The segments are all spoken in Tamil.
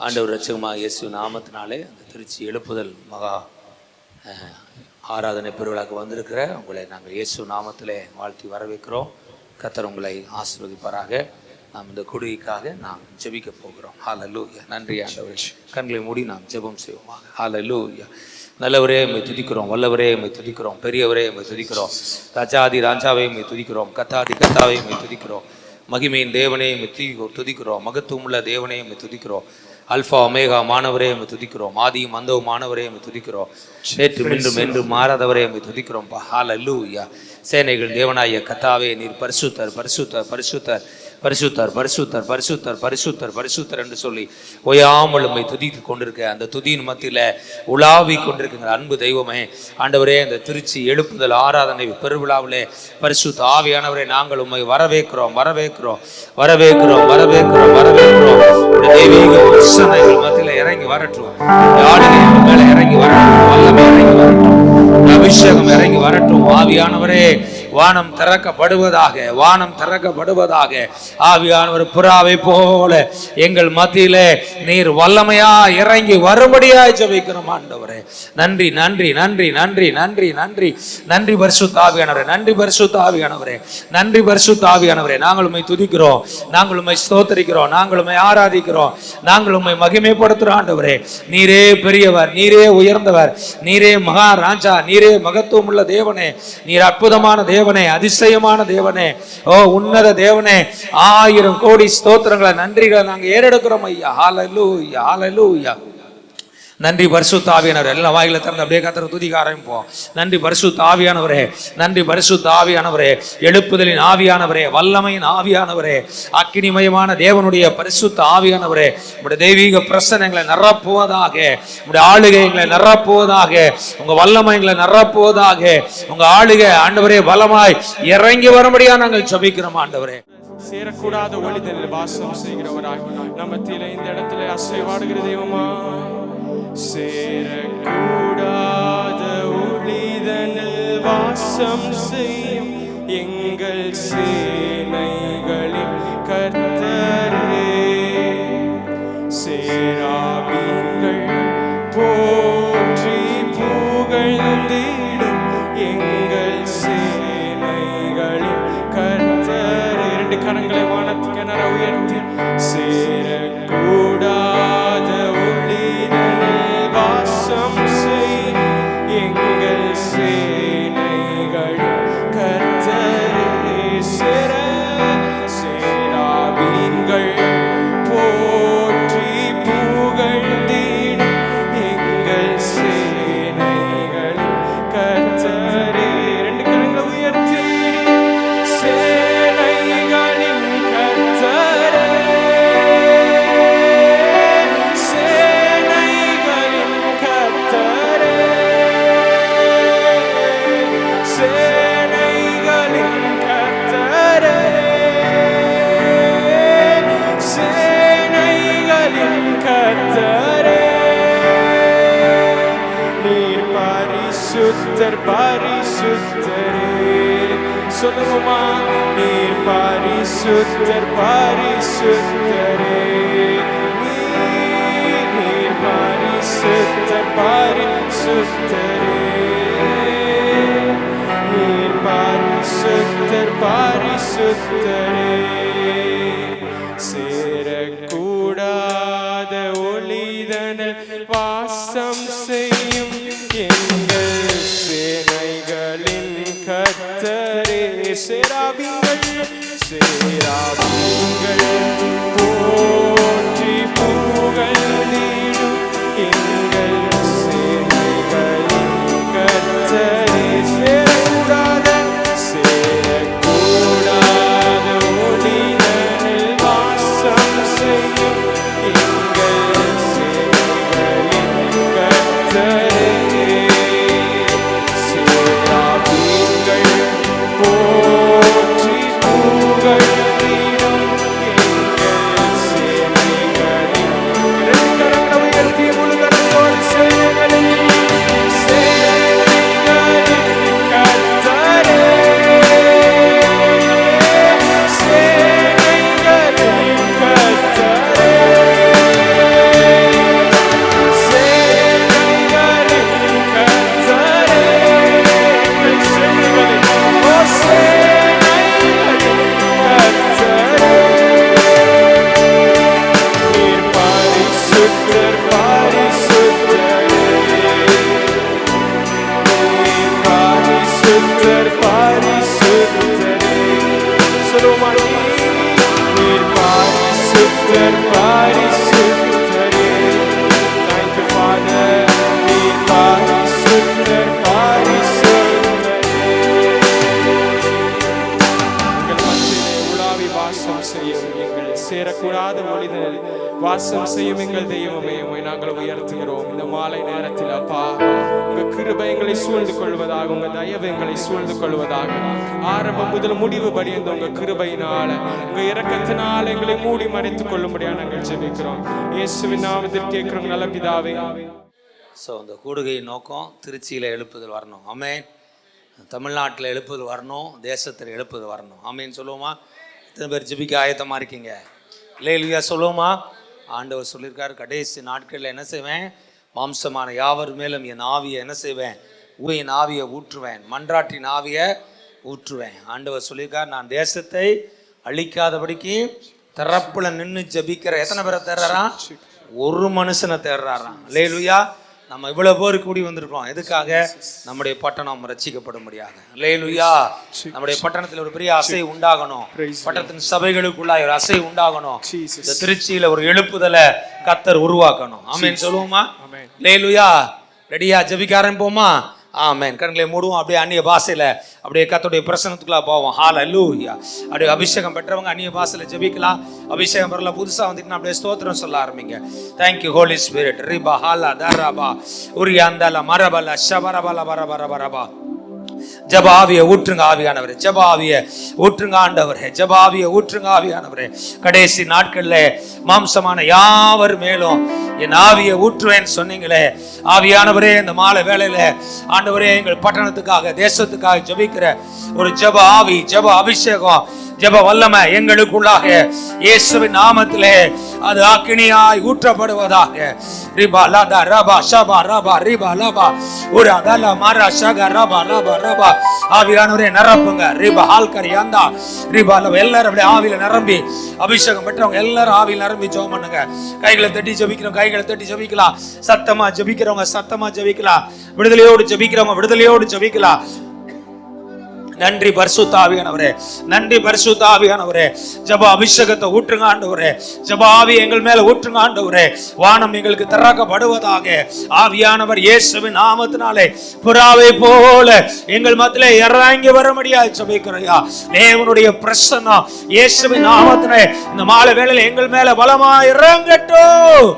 ஆண்டவர் இரட்சகமாக இயேசு நாமத்தினாலே அந்த திருச்சி எழுப்புதல் மகா ஆராதனை பெருவிழாக்கு வந்திருக்கிற உங்களை நாங்கள் இயேசு நாமத்திலே வாழ்த்தி வரவேற்கிறோம். கர்த்தர் உங்களை ஆசீர்வதிப்பாராக. நாம் இந்த குடிக்காக நாம் ஜெபிக்க போகிறோம். ஹல்லேலூயா. நன்றி ஆண்டவரே. கண்களை மூடி நாம் ஜெபம் செய்வோமாக. ஹல்லேலூயா. நல்லவரே உம்மை துதிக்கிறோம், வல்லவரே உம்மை துதிக்கிறோம், பெரியவரே உம்மை துதிக்கிறோம், ராஜாதி ராஜாவே உம்மை துதிக்கிறோம், கத்தாதி கத்தாவே உம்மை துதிக்கிறோம், மகிமையின் தேவனே உம்மை துதிக்கிறோம், மகத்துவமுள்ள தேவனே உம்மை துதிக்கிறோம், அல்ஃபா ஒமேகா மாணவரே உம்மை துதிக்கிறோம், ஆதியும் அந்தவும் மாணவரே உம்மை துதிக்கிறோம், நேற்று மீண்டும் என்று மாறாதவரே உம்மை துதிக்கிறோம். ஹல்லேலூயா. சேனைகள் தேவனாய கர்த்தாவே, நீர் பரிசுத்தர் பரிசுத்தர் பரிசுத்தர் பரிசுத்தர் பரிசுத்தர் பரிசுத்தர் பரிசுத்தர் பரிசுத்தர் என்று சொல்லி ஓயாமல் உம்மை துதித்து கொண்டிருக்க அந்த துதியின் மத்தியில் உலாவி கொண்டிருக்கிற அன்பு தெய்வமே ஆண்டவரே, அந்த திருச்சி எழுப்புதல் ஆராதனை பெருவிழாவிலே பரிசுத்த ஆவியானவரே, நாங்கள் உம்மை வரவேற்கிறோம் வரவேற்கிறோம் வரவேற்கிறோம் வரவேற்கிறோம் வரவேற்கிறோம். தெய்வீக பிரசன்னைகள் மத்தியில் இறங்கி வரட்டும், ஆளுகை மேல இறங்கி வரட்டும், வல்லமை இறங்கி வரட்டும், அபிஷேகம் இறங்கி வரட்டும். ஆவியானவரே, வானம் திறக்கப்படுவதாக, வானம் திறக்கப்படுவதாக. ஆவியானவர் புறாவை போல எங்கள் மத்தியிலே நீர் வல்லமையா இறங்கி வரும்படியாய் ஜெபிக்கிறோம் ஆண்டவரே. நன்றி நன்றி நன்றி நன்றி நன்றி நன்றி நன்றி பரிசுத்த ஆவியானவரே, நன்றி பரிசுத்த ஆவியானவரே, நன்றி பரிசுத்த ஆவியானவரே. நாங்கள் உம்மை துதிக்கிறோம், நாங்கள் உம்மை ஸ்தோத்திரிக்கிறோம், நாங்கள் உம்மை ஆராதிக்கிறோம், நாங்கள் உம்மை மகிமைப்படுத்துகிறோம் ஆண்டவரே. நீரே பெரியவர், நீரே உயர்ந்தவர், நீரே மகா ராஜா, நீரே மகத்துவம் உள்ள தேவனே, நீர் அற்புதமான தேவனே, அதிசயமான தேவனே, ஓ உன்னத தேவனே, 1000 கோடி ஸ்தோத்திரங்களை நன்றிகளை நாங்கள் ஏறெடுக்கிறோம் ஐயா. ஹல்லேலூயா ஹல்லேலூயா. நன்றி பரிசுத்த ஆவியானவரே. எல்லாம் வாயில திறந்து அப்படியே கர்த்தரை துதிக்க ஆரம்பிப்போம். நன்றி பரிசுத்த ஆவியானவரே, நன்றி பரிசுத்த ஆவியானவரே, எழுப்புதலின் ஆவியானவரே, வல்லமையின் ஆவியானவரே, அக்கினிமயமான தேவனுடைய பரிசுத்த ஆவியானவரே, உங்களுடைய தெய்வீக பிரசன்னங்களை நிரப்புவதாக, உங்களுடைய ஆளுகைகளை நிரப்புவதாக, உங்க வல்லமைகளை நிரப்புவதாக, உங்க ஆளுகை ஆண்டவரே பலமாய் இறங்கி வரும்படியா நாங்கள் ஜெபிக்கிறோம் ஆண்டவரே. சேரக்கூடாத ஒளிதனில் வாசம் செய்கிறவராய் நம்மத்தில இந்த இடத்துல அசைவாடுகிற தெய்வமாய், சேரக்கூடாத ஒளிதனில் வாசம் செய்யும் எங்கள் சேனைகளின் கர்த்தரே, சேராபீன்கள் போற்றி புகழ்ந்திடும் எங்கள் சேனைகளின் கர்த்தரே. 2 கரங்களை வானத்துக்கு என உயர்த்தி, சேரக்கூடாத ஒளிதனில் வாசம் செய்யும் எங்கள் சேனைகளின் கர்த்தரே, சேராபீன்கள் போற்றி புகழ்ந்திடும் எங்கள் சேனைகளின் கர்த்தரே. 2 கரங்களை உயர்த்தி, சேனைகளின் கர்த்தரே, சேனைகளின் கர்த்தரே, சேனைகளின் கர்த்தரே, சேனைகளின் கர்த்தரே. நீர் பரிசுத்தர் பரிசுத்தரே, சொல்லுவோமா? நீர் பரிசுத்தர் பரிசுத்தரே, நீர் பரிசுத்தர் பரிசுத்தரே, நீர் பரிசுத்தர் பரிசுத்தரே. சேரக்கூடாத ஒளிதனில் வாசம் செய்யும் எங்கள் சேனைகளின் கர்த்தரே, சேராபீன்கள் சேராபீன்கள் போற்றி புகழ்ந்திடும் எங்கள் சேனைகளின் கர்த்தரே, சேரக்கூடாத சேரக்கூடாத ஒளிதனில் வாசம் செய்யும் எங்கள் சேனைகளின் கர்த்தரே, சேராபீன்கள் போற்றி புகழ்ந்திடும் எங்கள் சேனைகளின். 2 கரங்களை உயர்த்தி முழு கரத்தோடு, சேனைகளின் சேனைகளின் கர்த்தரே, சேனைகளின் கர்த்தரே, பரிசுத்தர் பரிசுத்தரே. சொல்லுமா, நீர் பரிசுத்தர் பரிசுத்தரே. Thank you Father. நீர் பரிசுத்தர் பரிசுத்தரே. எங்கள் மத்தியிலே உலாவி வாசம் செய்யும் எங்கள் சேரக்கூடாத ஒளிதல் வாசம் செய்யும் எங்கள் தெய்வமே, உம்மை நாங்கள் உயர்த்துகிறோம். இந்த மாலை நேரத்தில் அப்பா, உங்க கிருபை எங்களை சூழ்ந்து கொள்வதாக, உங்க தயவு எங்களை சூழ்ந்து கொள்வதாக, ஆரம்பம் முதல் முடிவு படிந்த உங்க கிருபையினால, உங்க இரக்கத்தினால எங்களை மூடி மறைத்துக் கொள்ளும்படியா நாங்கள் ஜெபிக்கிறோம். இயேசுவின் நாமத்தில் கேட்கிறோம் நல்ல பிதாவே. ஸோ அந்த கூடுகையின் நோக்கம் திருச்சியில் எழுப்புதல் வரணும். ஆமென். தமிழ்நாட்டில் எழுப்புதல் வரணும், தேசத்தில் எழுப்புதல் வரணும். ஆமென் சொல்லுவோமா? இத்தனை பேர் ஜெபிக்க ஆயத்தமாக இருக்கீங்க? இல்லையா சொல்லுவோமா? ஆண்டவர் சொல்லியிருக்காரு, கடைசி நாட்களில் என்ன செய்வேன்? மாம்சமான யாவர் மேலும் என் ஆவியை என்ன செய்வேன்? என் ஆவியை ஊற்றுவேன், மன்றாட்டின் ஆவியை ஊற்றுவேன். ஆண்டவர் சொல்லியிருக்கார், நான் தேசத்தை அழிக்காதபடிக்கு திறப்புல நின்று ஜபிக்கிற எத்தனை பேரை தேர்றாராம்? ஒரு மனுஷனை தேர்றாராம். அல்லேலூயா. நம்ம இவ்வளவு பேர் கூடி வந்திருக்கோம் எதுக்காக? நம்முடைய பட்டணம் ரட்சிக்கப்படும்படியாக. அல்லேலூயா. நம்முடைய பட்டணத்தில் ஒரு பெரிய அசை உண்டாகணும், பட்டணத்தின் சபைகளுக்குள்ளாய் ஒரு அசை உண்டாகணும். இந்த திருச்சியில ஒரு எழுப்புதலை கர்த்தர் உருவாக்கணும். ஆமென் சொல்லுவோமா? அல்லேலூயா. ரெடியா? ஜெபிக்க ஆரம்பிப்போமா? ஆமென். கண்களை மூடுவோம். அப்படியே அந்நிய பாஷையில அப்படியே கர்த்தருடைய பிரசன்னத்துக்குள்ள போவோம். ஹல்லேலூயா. அப்படியே அபிஷேகம் பெற்றவங்க அந்நிய பாஷையில ஜெபிக்கலாம். அபிஷேகம் பெறல புதுசா வந்துட்டுனா அப்படியே ஸ்தோத்திரம் சொல்ல ஆரம்பிங்க. Thank you Holy Spirit. ரிபா ஹாலா தரபா உரியாந்தல மரபல ஷபரபல பரபரபரபா. ஜப ஆவியை ஊற்றுங்க ஆவியானவரே, ஜப ஆவியை ஊற்றுங்க ஆண்டவரே, ஜப ஆவியை ஊற்றுங்க ஆவியானவரே. கடைசி நாட்கள்ல மாம்சமான யாவர் மேலும் என் ஆவியை ஊற்றுவேன் சொன்னீங்களே ஆவியானவரே. இந்த மாலை வேளையில ஆண்டவரே, எங்கள் பட்டணத்துக்காக தேசத்துக்காக ஜபிக்கிற ஒரு ஜப ஆவி, ஜப அபிஷேகம், ஜப வல்லமை எங்களுக்குள்ளாக இயேசுவின் நாமத்திலே அது அக்கினியாய் ஊற்றப்படுவதாக. ரிபா லதா ரபா ஷபா ரபா ரிபா லபா உரதல மர ஷக ரபா ரபா ரபா. ஆவியானவரே நிரப்புங்க. ரிபா ஹால்கரி அந்த ரிபா லபா. எல்லாரும் அப்படியே ஆவியில நிரம்பி அபிஷேகம் பெற்றவங்க எல்லாரும் ஆவியில நிரம்பி ஜெபம் பண்ணுங்க. கைகளை தட்டி ஜெபிக்கிறோம், கைகளை தட்டி ஜெபிக்கலாம். சத்தமா ஜெபிக்கிறவங்க சத்தமா ஜெபிக்கலாம். விடுதலையோடு ஜெபிக்கிறவங்க விடுதலையோடு ஜெபிக்கலாம். நன்றி பரிசுத்த ஆவியானவரே, நன்றி பரிசுத்த ஆவியானவரே. ஜப அபிஷேகத்தை ஊற்றுங்க ஆண்டவரே, ஜப ஆவி எங்கள் மேல ஊற்றுங்க ஆண்டவரே. வானம் எங்களுக்கு திறக்கப்படுவதாக. ஆவியானவர் இயேசுவின் நாமத்தினாலே புறாவை போல எங்கள் மத்தியிலே இறங்கி வரும்படியாய் ஜெபிக்கிறோம். தேவனுடைய பிரசன்னம் இயேசுவின் நாமத்திலே இந்த மாலை வேளையில எங்கள் மேல பலமா இறங்கட்டும்.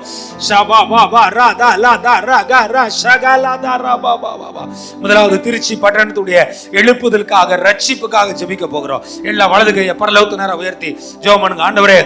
முதலாவது திருச்சி பட்டணத்துடைய எழுப்புதலுக்காக ரட்சிப்புக்காக ஜெபிக்க போகிறோம். எல்லா வலது கையை பரலோகத்து நேரம் உயர்த்தி ஜெபம் பண்ணுங்க. ஆண்டவரே,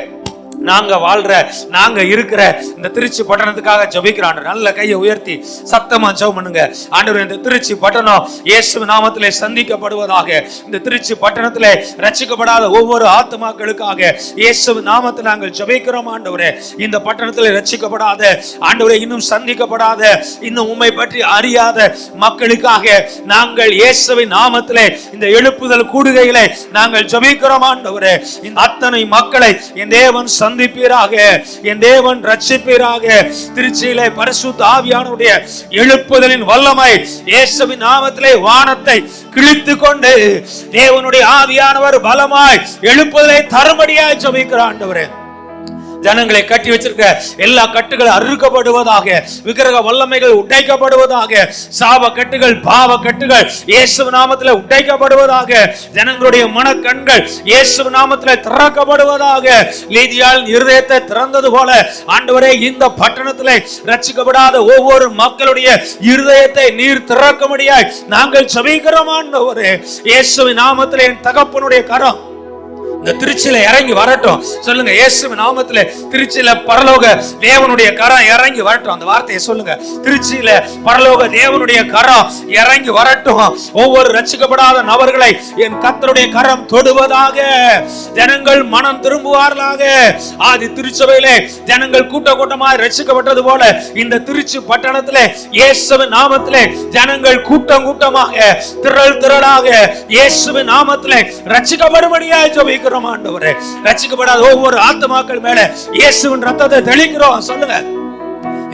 நாங்க வாழ்ற நாங்க இருக்கிற இந்த திருச்சி பட்டணத்துக்காக ஜெபிக்கிறான். நல்ல கையை உயர்த்தி சத்தமா ஜெபம் பண்ணுங்க. ஆண்டவரே, இந்த திருச்சி பட்டணம் இயேசு நாமத்திலே சந்திக்கப்படுவதாக. இந்த திருச்சி பட்டணத்திலே ரட்சிக்கப்படாத ஒவ்வொரு ஆத்துமாக்களுக்காக இயேசு நாமத்தில் நாங்கள் ஜெபிக்கிறோம். ஆண்டவரே, இந்த பட்டணத்திலே ரட்சிக்கப்படாத, ஆண்டவரே இன்னும் சந்திக்கப்படாத, இன்னும் உம்மை பற்றி அறியாத மக்களுக்காக நாங்கள் இயேசுவின் நாமத்திலே இந்த எழுப்புதல் கூடுகையிலே நாங்கள் ஜெபிக்கிறோம். ஆண்டவரே, இந்த அத்தனை மக்களை என் தேவன் சந்திப்பீராக, என் தேவன் ரட்சிப்பீராக. திருச்சியிலே பரிசுத்த ஆவியானவருடைய எழுப்புதலின் வல்லமை இயேசுவின் நாமத்திலே வானத்தை கிழித்து கொண்டு தேவனுடைய ஆவியானவர் பலமாய் எழுப்புதலை தரும்படியாய் ஜெபிக்கிறார். ஆண்டவரே, ஜனங்களை கட்டி வச்சிருக்க எல்லா கட்டுகள் அறுக்கப்படுவதாக, விக்கிரக வல்லமைகள் உடைக்கப்படுவதாக, சாப கட்டுகள் பாவ கட்டுகள் இயேசு நாமத்தில் உடைக்கப்படுவதாக, ஜனங்களுடைய மனக்கண்கள் இயேசு நாமத்தில் திறக்கப்படுவதாக. லீதியால் இருதயத்தை திறந்தது போல ஆண்டவரே, இந்த பட்டணத்திலே ரட்சிக்கப்படாத ஒவ்வொரு மக்களுடைய இருதயத்தை நீர் திறக்கும்படியாய் நாங்கள் ஜெபிக்கிறோம். ஆண்டவரே, இயேசுவின் நாமத்தில் என் தகப்பனுடைய கரம் இந்த திருச்சியில இறங்கி வரட்டும். சொல்லுங்க, இயேசுவின் நாமத்திலே திருச்சியில பரலோக தேவனுடைய கரம் இறங்கி வரட்டும். அந்த வார்த்தையை சொல்லுங்க. திருச்சியில பரலோக தேவனுடைய கரம் இறங்கி வரட்டும். ஒவ்வொரு ரட்சிக்கப்படாத நபர்களை என் கர்த்தருடைய கரம் தொடுவதாக. ஜனங்கள் மனம் திரும்புவார்களாக. ஆதி திருச்சபையிலே ஜனங்கள் கூட்ட கூட்டமாக ரட்சிக்கப்பட்டது போல இந்த திருச்சி பட்டணத்திலே இயேசுவின் நாமத்திலே ஜனங்கள் கூட்டம் கூட்டமாக திரள் திரளாக இயேசுவின் நாமத்திலே ரட்சிக்கப்படும்படியாய் ஜெபிக்கிறோம். ஆண்டவரே, ரட்சிக்கப்படாத ஒவ்வொரு ஆத்துமாக்கள் மேல இயேசுவின் ரத்தத்தை தெளிக்கிறோம். சொல்லுங்க,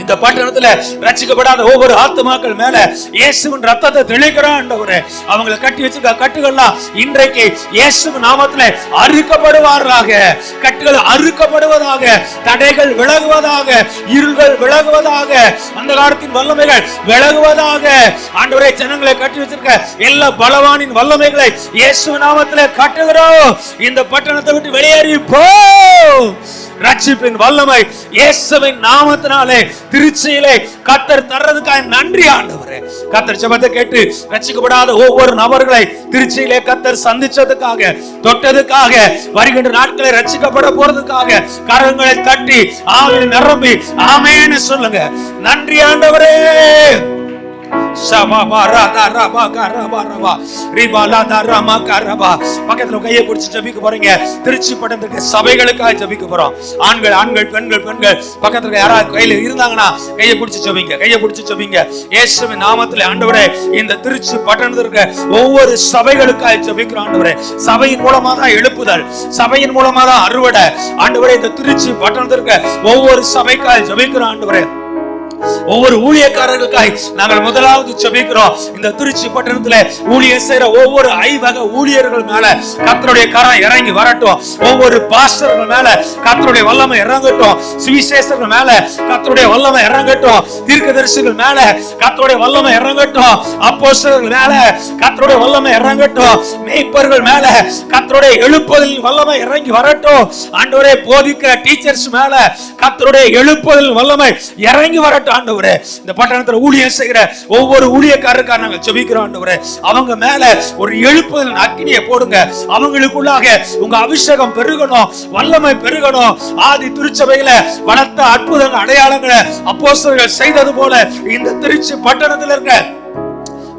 இந்த இந்த பட்டணத்துல ரட்சிக்கப்படாத ஒவ்வொரு ஆத்துமாக்கள் மேல இயேசுவின் ரத்தத்தை தெளிக்கிறோம் ஆண்டவரே. அவங்களை கட்டி வச்சிருக்க கட்டுகள்லாம் இன்றைக்கு இயேசுவின் நாமத்துல அறுக்கப்படுவார்களாக. கட்டுகள் அறுக்கப்படுவதாக, தடைகள் விலகுவதாக, இருள்கள் விலகுவதாக, அந்த காலத்தின் வல்லமைகள் விலகுவதாக. ஆண்டவரே, ஜனங்களை கட்டி வச்சிருக்க எல்லா பலவானின் வல்லமைகளை இயேசுவின் நாமத்துல கட்டுகிறோம். இந்த பட்டணத்தை விட்டு வெளியேறி போ. ரட்சிப்பின் வல்லமை இயேசுவின் நாமத்தினாலே திருச்சியிலே கர்த்தர் தர்றதுக்காக நன்றி ஆண்டவரே. கர்த்தர் ஜெபத்தை கேட்டு ரட்சிக்கப்படாத ஒவ்வொரு நபர்களை திருச்சியிலே கர்த்தர் சந்திச்சதுக்காக, தொட்டதுக்காக, வருகின்ற நாட்களை ரட்சிக்கப்பட போறதுக்காக கரங்களை தட்டி ஆவியில் நிரம்பி ஆமென்னு சொல்லுங்க. நன்றி ஆண்டவரே. பக்கத்துல கையை பிடிச்சு ஜெபிக்க போறீங்க. திருச்சி பட்டணத்துக்கு சபைகளுக்காக ஜெபிக்க போறோம். ஆண்கள் ஆண்கள், பெண்கள் பெண்கள். பக்கத்துல யாராவது கையில இருந்தாங்கன்னா கையை பிடிச்சு ஜெபிங்க, கையை பிடிச்சு ஜெபிங்க. இயேசுவின் நாமத்திலே ஆண்டவரே, இந்த திருச்சி பட்டணத்திற்கு ஒவ்வொரு சபைகளுக்காக ஜெபிக்கிறோம் ஆண்டவரே. சபையின் மூலமா தான் எழுப்புதல், சபையின் மூலமா தான் அறுவடை ஆண்டவரே. இந்த திருச்சி பட்டணத்திற்கு ஒவ்வொரு சபைக்காக ஜெபிக்கிறோம் ஆண்டவரே. ஒவ்வொரு ஊழியக்காரர்களுக்காய் நாங்கள் முதலாவது ஜெபிக்கிறோம். இந்த திருச்சி பட்டணத்துல ஊழியம் செய்யற ஒவ்வொரு ஐவக ஊழியர்கள் மேல கர்த்தருடைய கரம் இறங்கி வரட்டும். ஒவ்வொரு பாஸ்டர்கள் மேல கர்த்தருடைய வல்லமை இறங்கட்டும். சுவிசேஷர்கள் மேல கர்த்தருடைய வல்லமை இறங்கட்டும். தீர்க்கதரிசிகள் மேல கர்த்தருடைய வல்லமை இறங்கட்டும். அப்போஸ்தலர்கள் மேல கர்த்தருடைய வல்லமை இறங்கட்டும். மேய்ப்பர்கள் மேல கர்த்தருடைய எழுப்புதலின் வல்லமை இறங்கி வரட்டும். ஆண்டவரே, போதிக்கிற டீச்சர்ஸ் மேல கர்த்தருடைய எழுப்புதலின் வல்லமை இறங்கி வரட்டும் ஆண்டவரே. இந்த பட்டணத்துல ஊழியம் செய்கிற ஒவ்வொரு ஊழியக்காரருக்காக நாங்கள் ஜெபிக்கிறோம் ஆண்டவரே. அவங்க மேல ஒரு எழுப்புதல் அக்கினியை போடுங்க. அவங்களுக்குள்ளாக உங்க அபிஷேகம் பெருகணும், வல்லமை பெருகணும். ஆதி திருச்சபையில வளர்த்த அற்புதங்கள், அடையாளங்களை அப்போஸ்தலர்கள் செய்தது போல இந்த திருச்சி பட்டணத்துல இருக்க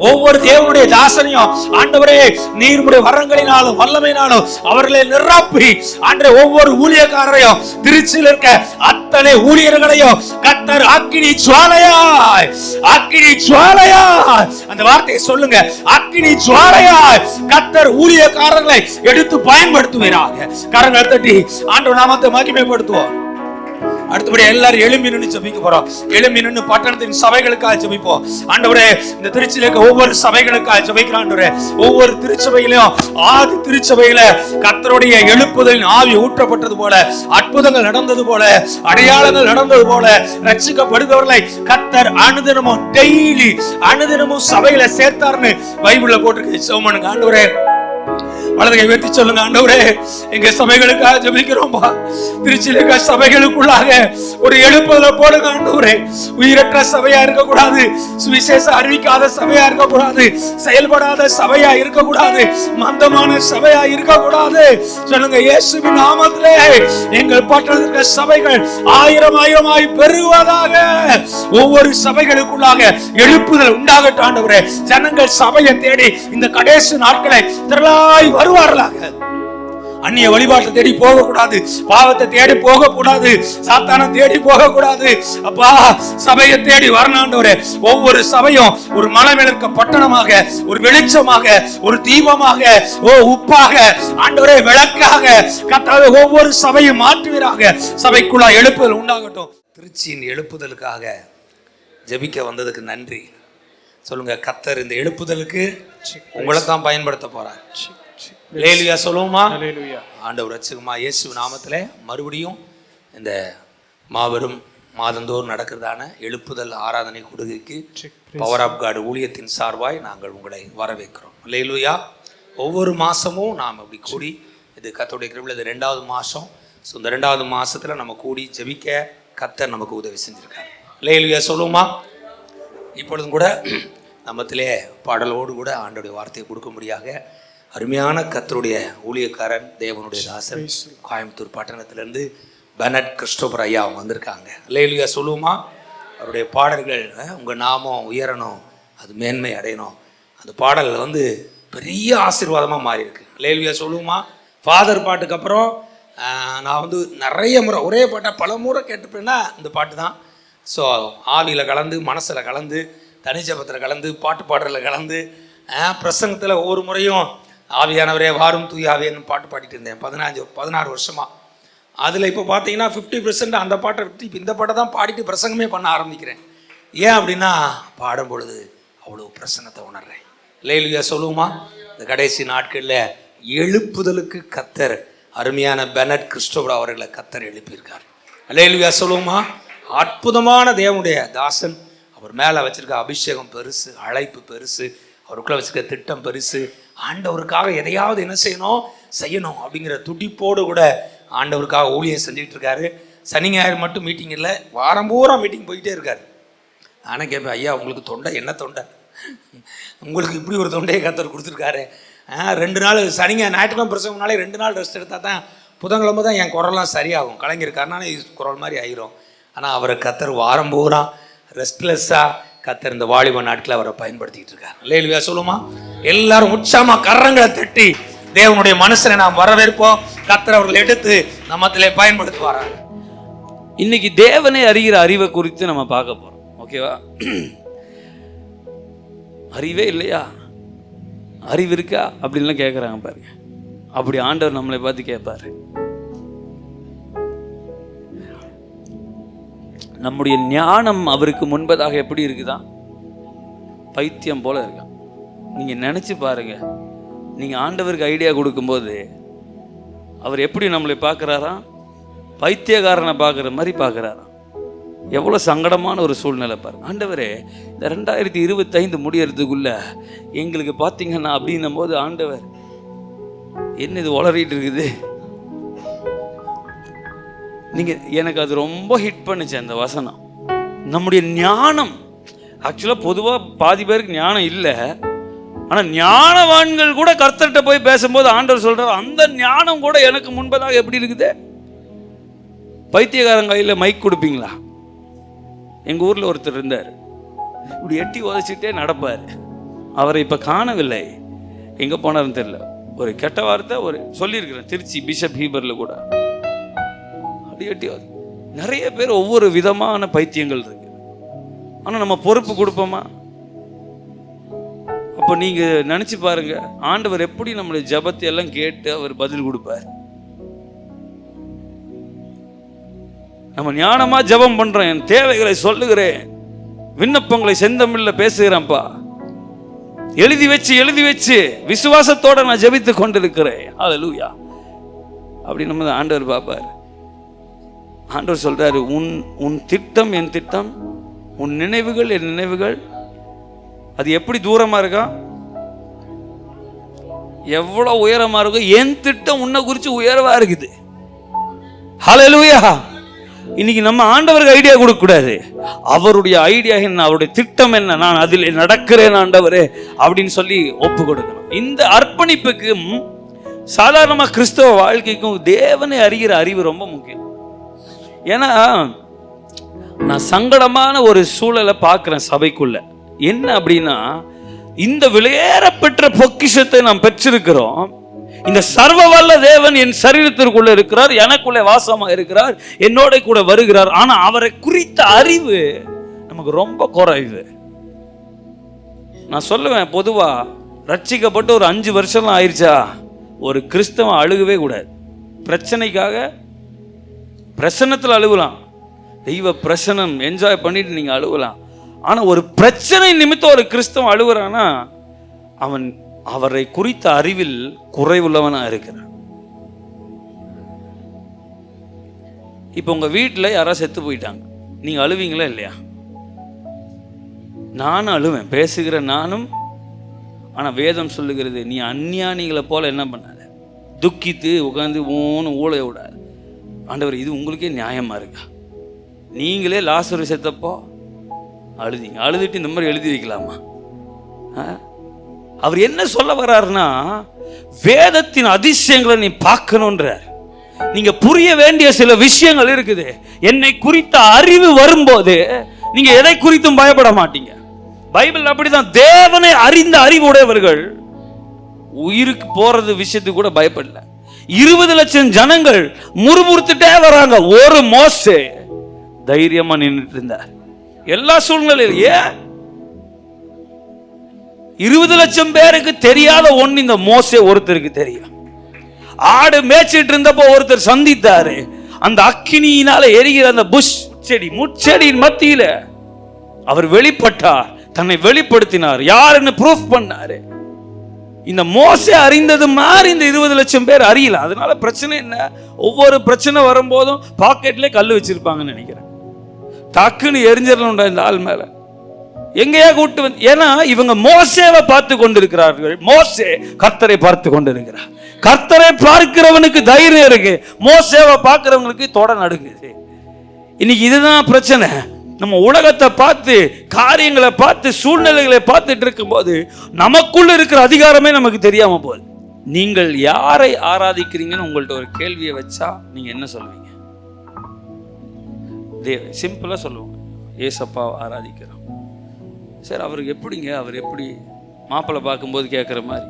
ஒவ்வொரு தேவனுடைய தாசனையும் ஆண்டவரே நீர்முடைய வரங்களினாலும் வல்லமையினாலும் அவர்களை நிரப்பி ஆண்டவரே, ஒவ்வொரு ஊழியக்காரரையும் திருச்சியில் இருக்க அத்தனை ஊழியர்களையும் கர்த்தர் அக்கினி ஜுவாலையாய், அக்கினி ஜுவாலையாய், அந்த வார்த்தையை சொல்லுங்க, அக்கினி ஜுவாலையாய் கர்த்தர் ஊழியக்காரர்களை எடுத்து பயன்படுத்துவீராக. கரங்களை தட்டி ஆண்டவர் நாமத்தை மகிமைப்படுத்துவோம். அடுத்தபடி எல்லாரும் எழும்பி நின்று ஜெபிக்க போறோம். எழும்பி நின்று பட்டணத்தின் சபைகளுக்காக ஜெபிப்போம். ஆண்டவரே, இந்த திருச்சியில இருக்க ஒவ்வொரு சபைகளுக்காக ஜெபிக்கிறோம் ஆண்டவரே. ஒவ்வொரு திருச்சபையிலும் ஆதி திருச்சபையில கர்த்தருடைய எழுப்புதலின் ஆவி ஊற்றப்பட்டது போல, அற்புதங்கள் நடந்தது போல, அடையாளங்கள் நடந்தது போல ரட்சிக்கப்படுகிறவர்களை கர்த்தர் அனுதினமும் டெய்லி அனுதினமும் சபையில சேர்த்தார்னு பைபிள்ல போட்டிருக்கு. சோமனுக்கு ஆண்டவரே வலதுகை உயர்த்தி சொல்லுங்க. ஆண்டவரே, எங்க சபைகளுக்காக ஜெபிக்கிறோம்பா. திருச்சியில இருக்க சபைகளுக்குள்ளாக ஒரு எழுப்புதலை போடுங்க ஆண்டவரே. உயிரற்ற சபையா இருக்கக்கூடாது, சுவிசேஷ அறிவிக்காத சபையா இருக்கக்கூடாது, செயல்படாத சபையா இருக்கக்கூடாது, மந்தமான சபையா இருக்கக்கூடாது. சொல்லுங்க, இயேசுவின் நாமத்திலே எங்கள் பட்டணத்தில் இருக்க சபைகள் ஆயிரம் ஆயிரமாய் பெருகுவதாக. ஒவ்வொரு சபைகளுக்குள்ளாக எழுப்புதல் உண்டாகட்டும் ஆண்டவரே. ஜனங்கள் சபையை தேடி இந்த கடைசி நாட்களை திரளாய் வருவார்களாக. அந்நிய வழிபாட்டை தேடி போக கூடாது, பாவத்தை தேடி போக கூடாது, சாத்தானை தேடி போக கூடாது. அப்பா, சபையை தேடி வரணும்ன்றவரே. ஒவ்வொரு சபையும் ஒரு மலை மேல இருக்க பட்டணமாக, ஒரு வெளிச்சமாக, ஒரு தீபமாக, உப்பாக, ஆண்டவரே விளக்காக கர்த்தாவே ஒவ்வொரு சபையும் மாற்றுவீராக. சபைக்குள்ள எழுப்புதல் உண்டாகட்டும். திருச்சியின் எழுப்புதலுக்காக ஜெபிக்க வந்ததுக்கு நன்றி சொல்லுங்க. கர்த்தர் இந்த எழுப்புதலுக்கு உங்களை தான் பயன்படுத்த போறார். அல்லேலூயா சொல்லுவோமா? ஆண்டவர் ரட்சகமா இயேசு நாமத்திலே மறுபடியும் இந்த மாபெரும் மாதந்தோறும் நடக்கிறதான எழுப்புதல் ஆராதனை கொடுகைக்கு பவர் ஆஃப் காட் ஊழியத்தின் சார்பாய் நாங்கள் உங்களை வரவேற்கிறோம். அல்லேலூயா. ஒவ்வொரு மாதமும் நாம் அப்படி கூடி, இது கர்த்தருடைய கிருபையில் இது 2வது மாதம். ஸோ இந்த 2வது மாதத்தில் நம்ம கூடி ஜெபிக்க கர்த்தர் நமக்கு உதவி செஞ்சுருக்கார். அல்லேலூயா சொல்லுவோமா? இப்பொழுதும் கூட நம்மத்திலே பாடலோடு கூட ஆண்டோடைய வார்த்தையை கொடுக்கும்படியாக அருமையான கர்த்தருடைய ஊழியக்காரன், தேவனுடைய தாசன், கோயம்புத்தூர் பட்டணத்திலிருந்து பெனட் கிறிஸ்டோபர் ஐயா அவங்க வந்திருக்காங்க. அல்லேலூயா சொல்லுவோமா? அவருடைய பாடல்கள் உங்கள் நாமம் உயரணும், அது மேன்மை அடையணும், அந்த பாடல் பெரிய ஆசீர்வாதமாக மாறி இருக்கு. அல்லேலூயா சொல்லுவோமா? ஃபாதர் பாட்டுக்கு அப்புறம் நான் நிறைய முறை ஒரே பாட்டை பல முறை கேட்டுப்பேன்னா இந்த பாட்டு தான். ஸோ ஆவியில் கலந்து, மனசில் கலந்து, தனிச்சபத்தில் கலந்து, பாட்டு பாடுறதில் கலந்து, பிரசங்கத்தில் ஒவ்வொரு முறையும் ஆவியானவரே வாரும் தூய ஆவியன்னு பாட்டு பாடிட்டு இருந்தேன் 16 வருஷமாக. அதில் இப்போ பார்த்தீங்கன்னா 50% அந்த பாட்டை விட்டு இப்போ இந்த பாட்டை தான் பாடிட்டு பிரசங்கமே பண்ண ஆரம்பிக்கிறேன். ஏன் அப்படின்னா பாடும் பொழுது அவ்வளோ பிரசன்னத்தை உணர்றேன். அல்லேலூயா சொல்லுவோமா? இந்த கடைசி நாட்களில் எழுப்புதலுக்கு கர்த்தர் அருமையான பெனட் கிறிஸ்டோபர் அவர்களை கர்த்தர் எழுப்பியிருக்கார். அல்லேலூயா சொல்லுவோமா? அற்புதமான தேவனுடைய தாசன். அவர் மேலே வச்சிருக்க அபிஷேகம் பெருசு, அழைப்பு பெருசு, அவருக்குள்ள வச்சிருக்க திட்டம் பெருசு. ஆண்டவருக்காக எதையாவது என்ன செய்யணும் அப்படிங்கிற துடிப்போடு கூட ஆண்டவருக்காக ஊழியம் செஞ்சுக்கிட்டு இருக்காரு. சனி ஞாயிறு மட்டும் மீட்டிங் இல்லை, வாரம் பூரா மீட்டிங் போயிட்டே இருக்காரு. நானே கேட்பேன், ஐயா உங்களுக்கு தொண்டை என்ன தொண்டை, உங்களுக்கு இப்படி ஒரு தொண்டையை கர்த்தர் கொடுத்துருக்காரு. 2 நாள் ஞாயிற்றுக்கிழமை பிரசவம்னாலே 2 நாள் ரெஸ்ட் எடுத்தால் தான் புதன்கிழமை தான் என் குரல்லாம் சரியாகும். கலைஞர் கருணாநிதி குரல் மாதிரி ஆயிரும். ஆனால் அவரை கர்த்தர் வாரம் பூரா ரெஸ்ட்லெஸ்ஸாக கர்த்தர் இந்த வாலிப நாட்களை அவரை பயன்படுத்திக்கிட்டு இருக்கார். அல்லேலூயா சொல்லுமா? எல்லாரும் உற்சாகமா கரங்களை தட்டி தேவனுடைய மனுஷனை நாம் வரவேற்போம். கர்த்தர் அவர்கள் எடுத்து நம்மத்திலே பயன்படுத்துவாராங்க. இன்னைக்கு தேவனை அறிகிற அறிவை குறித்து நம்ம பார்க்க போறோம். ஓகேவா? அறிவே இல்லையா, அறிவு இருக்கா அப்படின்லாம் கேட்குறாங்க பாருங்க. அப்படி ஆண்டவர் நம்மளை பார்த்து கேட்பாரு. நம்முடைய ஞானம் அவருக்கு முன்பதாக எப்படி இருக்குதான்? பைத்தியம் போல இருக்கா. நீங்க நினைச்சு பாருங்க, நீங்க ஆண்டவருக்கு ஐடியா கொடுக்கும்போது அவர் எப்படி நம்மளை பார்க்குறாராம்? பைத்தியக்காரனை பார்க்குற மாதிரி பார்க்குறாராம். எவ்வளோ சங்கடமான ஒரு சூழ்நிலை பாருங்க. ஆண்டவரே, இந்த 2025 முடியறதுக்குள்ள எங்களுக்கு பார்த்தீங்கன்னா அப்படின்னும் போது ஆண்டவர் என்ன இது உளறிட்டு இருக்குது. நீங்க எனக்கு அது ரொம்ப ஹிட் பண்ணுச்சு அந்த வசனம். நம்முடைய ஞானம் ஆக்சுவலாக பொதுவாக பாதி பேருக்கு ஞானம் இல்லை. ஆனால் ஞானவான்கள் கூட கர்த்தர்கிட்ட போய் பேசும்போது ஆண்டவர் சொல்றார், அந்த ஞானம் கூட எனக்கு முன்பதாக எப்படி இருக்குது? பைத்தியக்காரன் கையில் மைக் கொடுப்பீங்களா? எங்கள் ஊரில் ஒருத்தர் இருந்தார், இப்படி எட்டி உதச்சிட்டே நடப்பார். அவரை இப்போ காணவில்லை, எங்கே போனார்னு தெரியல. ஒரு கெட்ட வார்த்தை ஒரு சொல்லியிருக்கிறேன், திருச்சி பிஷப் ஹீபரில் கூட. அப்படி எட்டி நிறைய பேர் ஒவ்வொரு விதமான பைத்தியங்கள் இருக்கு. ஆனால் நம்ம பொறுப்பு கொடுப்போமா? அப்போ நீங்கள் நினச்சி பாருங்க, ஆண்டவர் எப்படி நம்மளுடைய ஜபத்தை எல்லாம் கேட்டு அவர் பதில் கொடுப்பார். நம்ம ஞானமா ஜபம் பண்றோம், என் தேவைகளை சொல்லுகிறேன், விண்ணப்பங்களை செந்தமிழ்ல பேசுகிறேன்ப்பா, எழுதி வச்சு விசுவாசத்தோட நான் ஜெபித்து கொண்டிருக்கிறேன். ஹல்லேலூயா. அப்படி நம்ம ஆண்டவர் பார்ப்பார். ஆண்டவர் சொல்றாரு, உன் திட்டம் என் திட்டம், உன் நினைவுகள் என் நினைவுகள். அது எப்படி தூரமா இருக்கா, எவ்வளவு உயரமா இருக்கும். என் திட்டம் உன்னை குறித்து உயர்வா இருக்குது. ஹல்லேலூயா. இன்னைக்கு நம்ம ஆண்டவருக்கு ஐடியா கொடுக்க கூடாது. அவருடைய ஐடியா என்ன, அவருடைய திட்டம் என்ன, நான் அதில் நடக்கிறேன் ஆண்டவரே அப்படின்னு சொல்லி ஒப்பு கொடுக்கணும். இந்த அர்ப்பணிப்புக்கும் சாதாரணமா கிறிஸ்தவ வாழ்க்கைக்கும் தேவனை அறிகிற அறிவு ரொம்ப முக்கியம். ஏன்னா நான் சங்கடமான ஒரு சூழலை பார்க்கிறேன் சபைக்குள்ள. என்ன அப்படின்னா, இந்த விலையேறப்பெற்ற பொக்கிஷத்தை நாம் பெற்றிருக்கிறோம். இந்த சர்வ வல்ல தேவன் என் சரீரத்திற்குள்ள இருக்கிறார், எனக்குள்ளே வாசமா இருக்கிறார், என்னோட கூட வருகிறார். ஆனா அவரை குறித்த அறிவு நமக்கு ரொம்ப குறைவு. நான் சொல்லுவேன், பொதுவா ரட்சிக்கப்பட்டு ஒரு 5 வருஷம் ஆயிடுச்சா, ஒரு கிறிஸ்தவன் அழுகவே கூடாது. பிரச்சனைக்காக பிரசன்னத்தில் அழுகலாம், தெய்வ பிரசனம் என்ஜாய் பண்ணிட்டு நீங்க அழுகலாம். ஆனா ஒரு பிரச்சனை நிமித்தம் ஒரு கிறிஸ்தவன் அழுகுறானா, அவன் அவரை குறித்த அறிவில் குறைவுள்ளவனா இருக்கிறான். இப்ப உங்க வீட்டில் யாராவது செத்து போயிட்டாங்க, நீங்க அழுவீங்களா இல்லையா? நானும் அழுவேன், பேசுகிற நானும். ஆனா வேதம் சொல்லுகிறது, நீ அந்நியானிகளை போல என்ன பண்ணாத, துக்கித்து உட்காந்து ஊன்னு ஊழைய விடாது. ஆண்டவர், இது உங்களுக்கே நியாயமா இருக்கா? நீங்களே லாசரு செத்தப்போ அழுதிங்க, அழுதுட்டு இந்த மாதிரி எழுதி வைக்கலாமா? அவர் என்ன சொல்ல வர்றாருன்னா, வேதத்தின் அதிசயங்களை நீ பார்க்கணுன்றார். நீங்க புரிய வேண்டிய சில விஷயங்கள் இருக்குது. என்னை குறித்த அறிவு வரும்போது நீங்க எதை குறித்தும் பயப்பட மாட்டீங்க. பைபிள் அப்படிதான், தேவனை அறிந்த அறிவுடையவர்கள் உயிருக்கு போறது விஷயத்துக்கு கூட பயப்படல. 20 லட்சம் ஜனங்கள் முறுமுறுத்துட்டே வராங்க, ஒரு மோசே தைரியமா நின்றுட்டு இருந்தார் எல்லா சூழ்நிலையிலும். ஏன் 20 லட்சம் பேருக்கு தெரியாத ஒண்ணு இந்த மோசே ஒருத்தருக்கு தெரியும். ஆடு மேய்ச்சிட்டு இருந்தப்போ ஒருத்தர் சந்தித்தாரு, அந்த அக்கினியினால எரிகிற அந்த புஷ் முட்செடியின் மத்தியில அவர் வெளிப்பட்டார், தன்னை வெளிப்படுத்தினார், யாருன்னு ப்ரூஃப் பண்ணாரு. இந்த மோசே அறிந்தது மாதிரி இந்த 20 லட்சம் பேர் அறியல. அதனால பிரச்சனை என்ன, ஒவ்வொரு பிரச்சனை வரும்போதும் பாக்கெட்ல கல் வச்சிருப்பாங்கன்னு நினைக்கிறேன். டக்குன்னு எரிஞ்சிடணும்டா இந்த ஆள் மேல, எங்கேயா கூட்டு வந்து. ஏன்னா இவங்க மோசேவை பார்த்து கொண்டிருக்கிறார்கள், மோசே கர்த்தரை பார்த்து கொண்டிருக்கிறார். கர்த்தரை பார்க்கிறவனுக்கு தைரியம் இருக்கு, மோசேவை பார்க்கிறவங்களுக்கு தொட நடுங்குது. இன்னைக்கு இதுதான் பிரச்சனை. நம்ம உலகத்தை பார்த்து, காரியங்களை பார்த்து, சூழ்நிலைகளை பார்த்துட்டு இருக்கும் போது நமக்குள்ள இருக்கிற அதிகாரமே நமக்கு தெரியாம போகுது. நீங்கள் யாரை ஆராதிக்கிறீங்கன்னு உங்கள்ட்ட ஒரு கேள்வியை வச்சா நீங்க என்ன சொல்வீங்க? சிம்பிளா சொல்லுவோம், ஏசப்பாவை ஆராதிக்கிறோம். சரி, அவருக்கு எப்படிங்க, அவர் எப்படி மாப்பிள்ளை பார்க்கும்போது கேட்குற மாதிரி,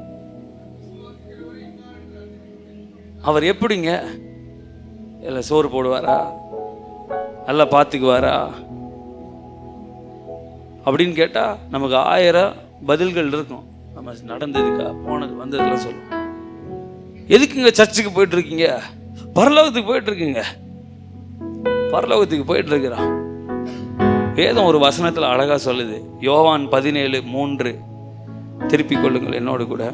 அவர் எப்படிங்க, இல்லை சோறு போடுவாரா, நல்லா பார்த்துக்குவாரா அப்படின்னு கேட்டால் நமக்கு 1000 பதில்கள் இருக்கும். நம்ம நடந்ததுக்கா, போனது, வந்ததுலாம் சொல்லுவோம். எதுக்குங்க சர்ச்சுக்கு போயிட்டு இருக்கீங்க? பரலோகத்துக்கு போயிட்டு இருக்குங்க. பரலோகத்துக்கு போயிட்டு இருக்கிறோம். வேதம் ஒரு வசனத்தில் அழகா சொல்லுது, யோவான் 17:3, திருப்பிக் கொள்ளுங்கள் என்னோடு கூட.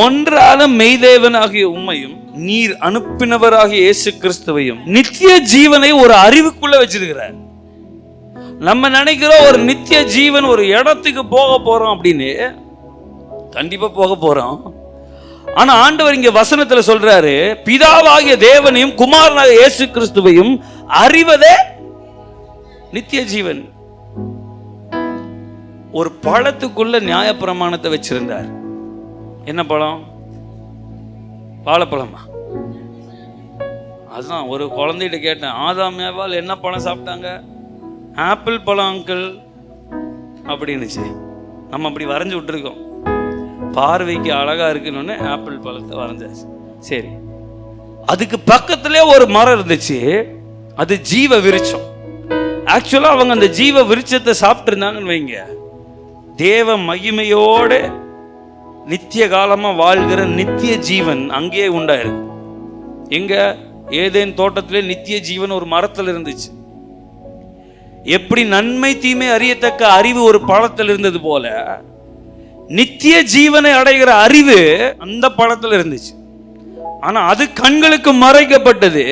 ஒன்றான மெய்தேவனாகிய உம்மையும் நீர் அனுப்பினவராகிய இயேசு கிறிஸ்துவையும் நித்திய ஜீவனை ஒரு அறிவுக்குள்ள வச்சிருக்கிறார். நம்ம நினைக்கிறோம் ஒரு நித்திய ஜீவன், ஒரு இடத்துக்கு போக போறோம் அப்படின்னு. கண்டிப்பா போக போறோம். ஆனா ஆண்டவர் இங்க வசனத்துல சொல்றாரு, பிதாவாகிய தேவனையும் குமாரனாகிய இயேசு கிறிஸ்துவையும் அறிவதே நித்திய ஜீவன். ஒரு பழத்துக்குள்ள நியாயப்பிரமாணத்தை வச்சிருந்தார். என்ன பழம்? வாழைப்பழமா? அதுதான் ஒரு குழந்தைகிட்ட கேட்டேன், ஆதாம் ஏவாள் என்ன பழம் சாப்பிட்டாங்க? ஆப்பிள் பழம் அங்கிள் அப்படின்னுச்சு. நம்ம அப்படி வரைஞ்சி விட்டுருக்கோம், பார்வைக்கு அழகா இருக்குன்னு ஆப்பிள் பழத்தை வரைஞ்சாச்சு. சரி, அதுக்கு பக்கத்திலே ஒரு மரம் இருந்துச்சு, அது ஜீவ விருட்சம். ஆக்சுவலா அவங்க அந்த ஜீவ விருட்சத்தை சாப்பிட்டு இருந்தாங்கன்னு வைங்க, தேவ மகிமையோடு நித்திய காலமா வாழ்கிற நித்திய ஜீவன் அங்கேயே உண்டாயிருக்கு. எங்க? ஏதேன் தோட்டத்திலே நித்திய ஜீவன் ஒரு மரத்தில் இருந்துச்சு. எப்படி நன்மை தீமை அறியத்தக்க அறிவு ஒரு பழத்தில் இருந்தது போல, நித்திய ஜீவனை அடைகிற அறிவு அந்த பழத்தில் இருந்துச்சு. ஆனா அது கண்களுக்கு மறைக்கப்பட்டது.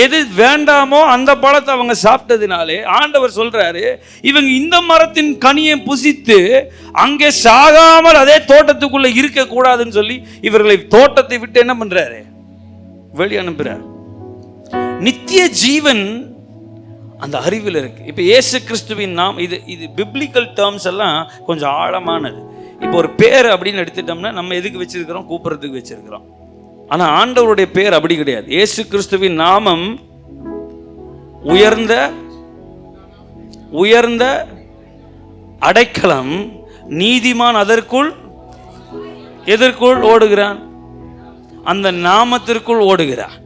எது வேண்டாமோ அந்த பழத்தை அவங்க சாப்பிட்டதுனாலே ஆண்டவர் சொல்றாரு, இவங்க இந்த மரத்தின் கனியை புசித்து அங்கே சாகாமல் அதே தோட்டத்துக்குள்ள இருக்க கூடாதுன்னு சொல்லி இவர்களை தோட்டத்தை விட்டு என்ன பண்றாரு? வெளியே அனுப்புறார். நித்திய ஜீவன் அந்த அறிவில் இருக்கு. இப்ப இயேசு கிறிஸ்துவின் நாம், இது பிப்ளிக்கல் டேர்ம்ஸ் எல்லாம் கொஞ்சம் ஆழமானது. இப்போ ஒரு பேர் அப்படின்னு எடுத்துட்டோம்னா நம்ம எதுக்கு வச்சிருக்கிறோம்? கூப்பிடுறதுக்கு வச்சிருக்கிறோம். ஆனா ஆண்டவருடைய பேர் அப்படி கிடையாது. இயேசு கிறிஸ்துவின் நாமம் உயர்ந்த உயர்ந்த அடைக்கலம், நீதிமான் அதற்குள் எதற்குள் ஓடுகிறான்? அந்த நாமத்திற்குள் ஓடுகிறான்.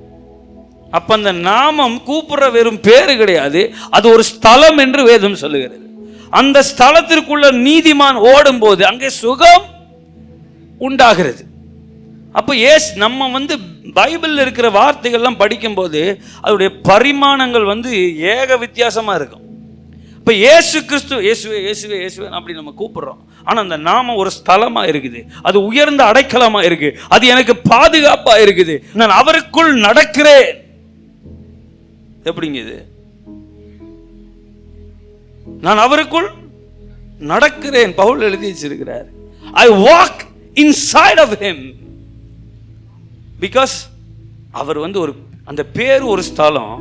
அப்ப அந்த நாமம் கூப்பிடுற வெறும் பேரு கிடையாது, அது ஒரு ஸ்தலம் என்று வேதம் சொல்லுகிறது. அந்த ஸ்தலத்திற்குள்ள நீதிமான் ஓடும் போது அங்கே சுகம் உண்டாகிறது. அப்போ நம்ம பைபிளில் இருக்கிற வார்த்தைகள்லாம் படிக்கும்போது அதோடைய பரிமாணங்கள் ஏக வித்தியாசமா இருக்கும். இப்போ இயேசு கிறிஸ்து, இயேசுவே இயேசுவே இயேசுவே அப்படி நம்ம கூப்பிடுறோம். ஆனால் அந்த நாமம் ஒரு ஸ்தலமா இருக்குது, அது உயர்ந்த அடைக்கலமா இருக்கு, அது எனக்கு பாதுகாப்பா இருக்குது. நான் அவருக்குள் நடக்கிறேன். எப்படிங்க இது? நான் அவருக்குள் நடக்கிறேன். பவுல் எழுதி வச்சிருக்கிறார், I walk inside of him. Because அவர் ஒரு அந்த பேர் ஒரு ஸ்தலம்,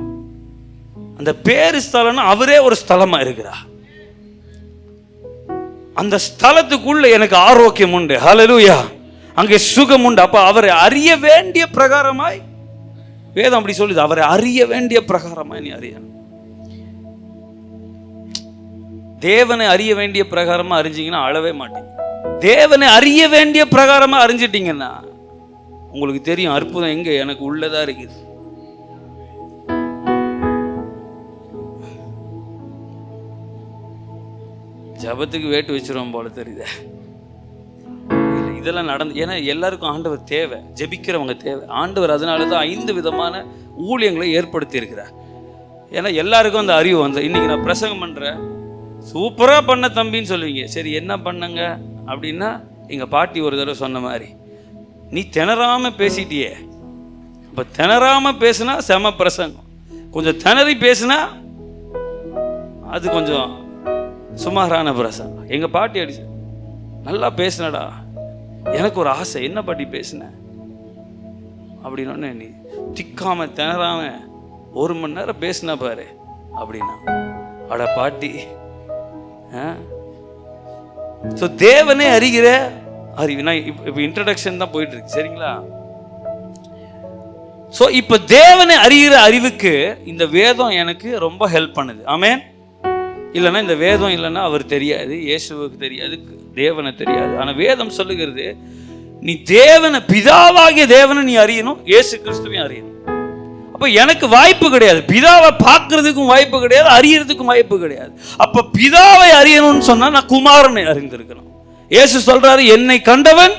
அந்த பேரு ஸ்தலம்னா அவரே ஒரு ஸ்தலமா இருக்கிறார். அந்த ஸ்தலத்துக்குள்ள எனக்கு ஆரோக்கியம் உண்டு. ஹல்லேலூயா. அங்கே சுகம் உண்டு. அப்ப அவரை அறிய வேண்டிய பிரகாரமாய் வேதம் அப்படி சொல்லுது, அவரை அறிய வேண்டிய பிரகாரமாய் நீ அறியணும். தேவனை அறிய வேண்டிய பிரகாரமா அறிஞ்சிங்கன்னா அழவே மாட்டீங்க. தேவனை அறிய வேண்டிய பிரகாரமா அறிஞ்சிட்டீங்கன்னா உங்களுக்கு தெரியும் அற்புதம் எங்க எனக்கு உள்ளதா இருக்குது. ஜபத்துக்கு வேட்டு வச்சிருவோம் போல தெரியுது. இதெல்லாம் நடந்து. ஏன்னா எல்லாருக்கும் ஆண்டவர் தேவை, ஜெபிக்கிறவங்க தேவை. ஆண்டவர் அதனால தான் 5 விதமான ஊழியங்களை ஏற்படுத்தி இருக்கிறார். ஏன்னா எல்லாருக்கும் அந்த அறிவு வந்து, இன்னைக்கு நான் பிரசங்கம் பண்ணுறேன், சூப்பராக பண்ண தம்பின்னு சொல்லுவீங்க. சரி என்ன பண்ணுங்க அப்படின்னா, எங்கள் பாட்டி ஒரு தடவை சொன்ன மாதிரி, நீ திணறாமல் பேசிட்டியே. இப்போ திணறாமல் பேசுனா செம பிரசங்கம், கொஞ்சம் திணறி பேசுனா அது கொஞ்சம் சுமாரான பிரசங்கம். எங்கள் பாட்டி அடிச்சு, நல்லா பேசுனடா, எனக்கு ஒரு ஆசை, என்ன பாட்டி பேசுன அப்படின்னோடனே, நீ திக்காம திணறாம 1 மணி நேரம் பேசுனா பாரு அப்படின்னா, அட பாட்டி. ஸோ தேவனே அறிகிற அறிவு. நான் இப்போ இன்ட்ரடக்ஷன் தான் போயிட்டு இருக்கு, சரிங்களா? ஸோ இப்போ தேவனை அறிகிற அறிவுக்கு இந்த வேதம் எனக்கு ரொம்ப ஹெல்ப் பண்ணுது. ஆமென். இல்லைன்னா இந்த வேதம் இல்லைன்னா அவர் தெரியாது, இயேசுவுக்கு தெரியாது, தேவனை தெரியாது. ஆனால் வேதம் சொல்லுகிறது, நீ தேவனை, பிதாவாகிய தேவனை நீ அறியணும், இயேசு கிறிஸ்துவையும் அறியணும். அப்போ எனக்கு வாய்ப்பு கிடையாது, பிதாவை பார்க்கறதுக்கும் வாய்ப்பு கிடையாது, அறியறதுக்கும் வாய்ப்பு கிடையாது. அப்போ பிதாவை அறியணும்னு சொன்னா நான் குமாரனை அறிந்திருக்கணும். இயேசு சொல்றாரு, என்னை கண்டவன்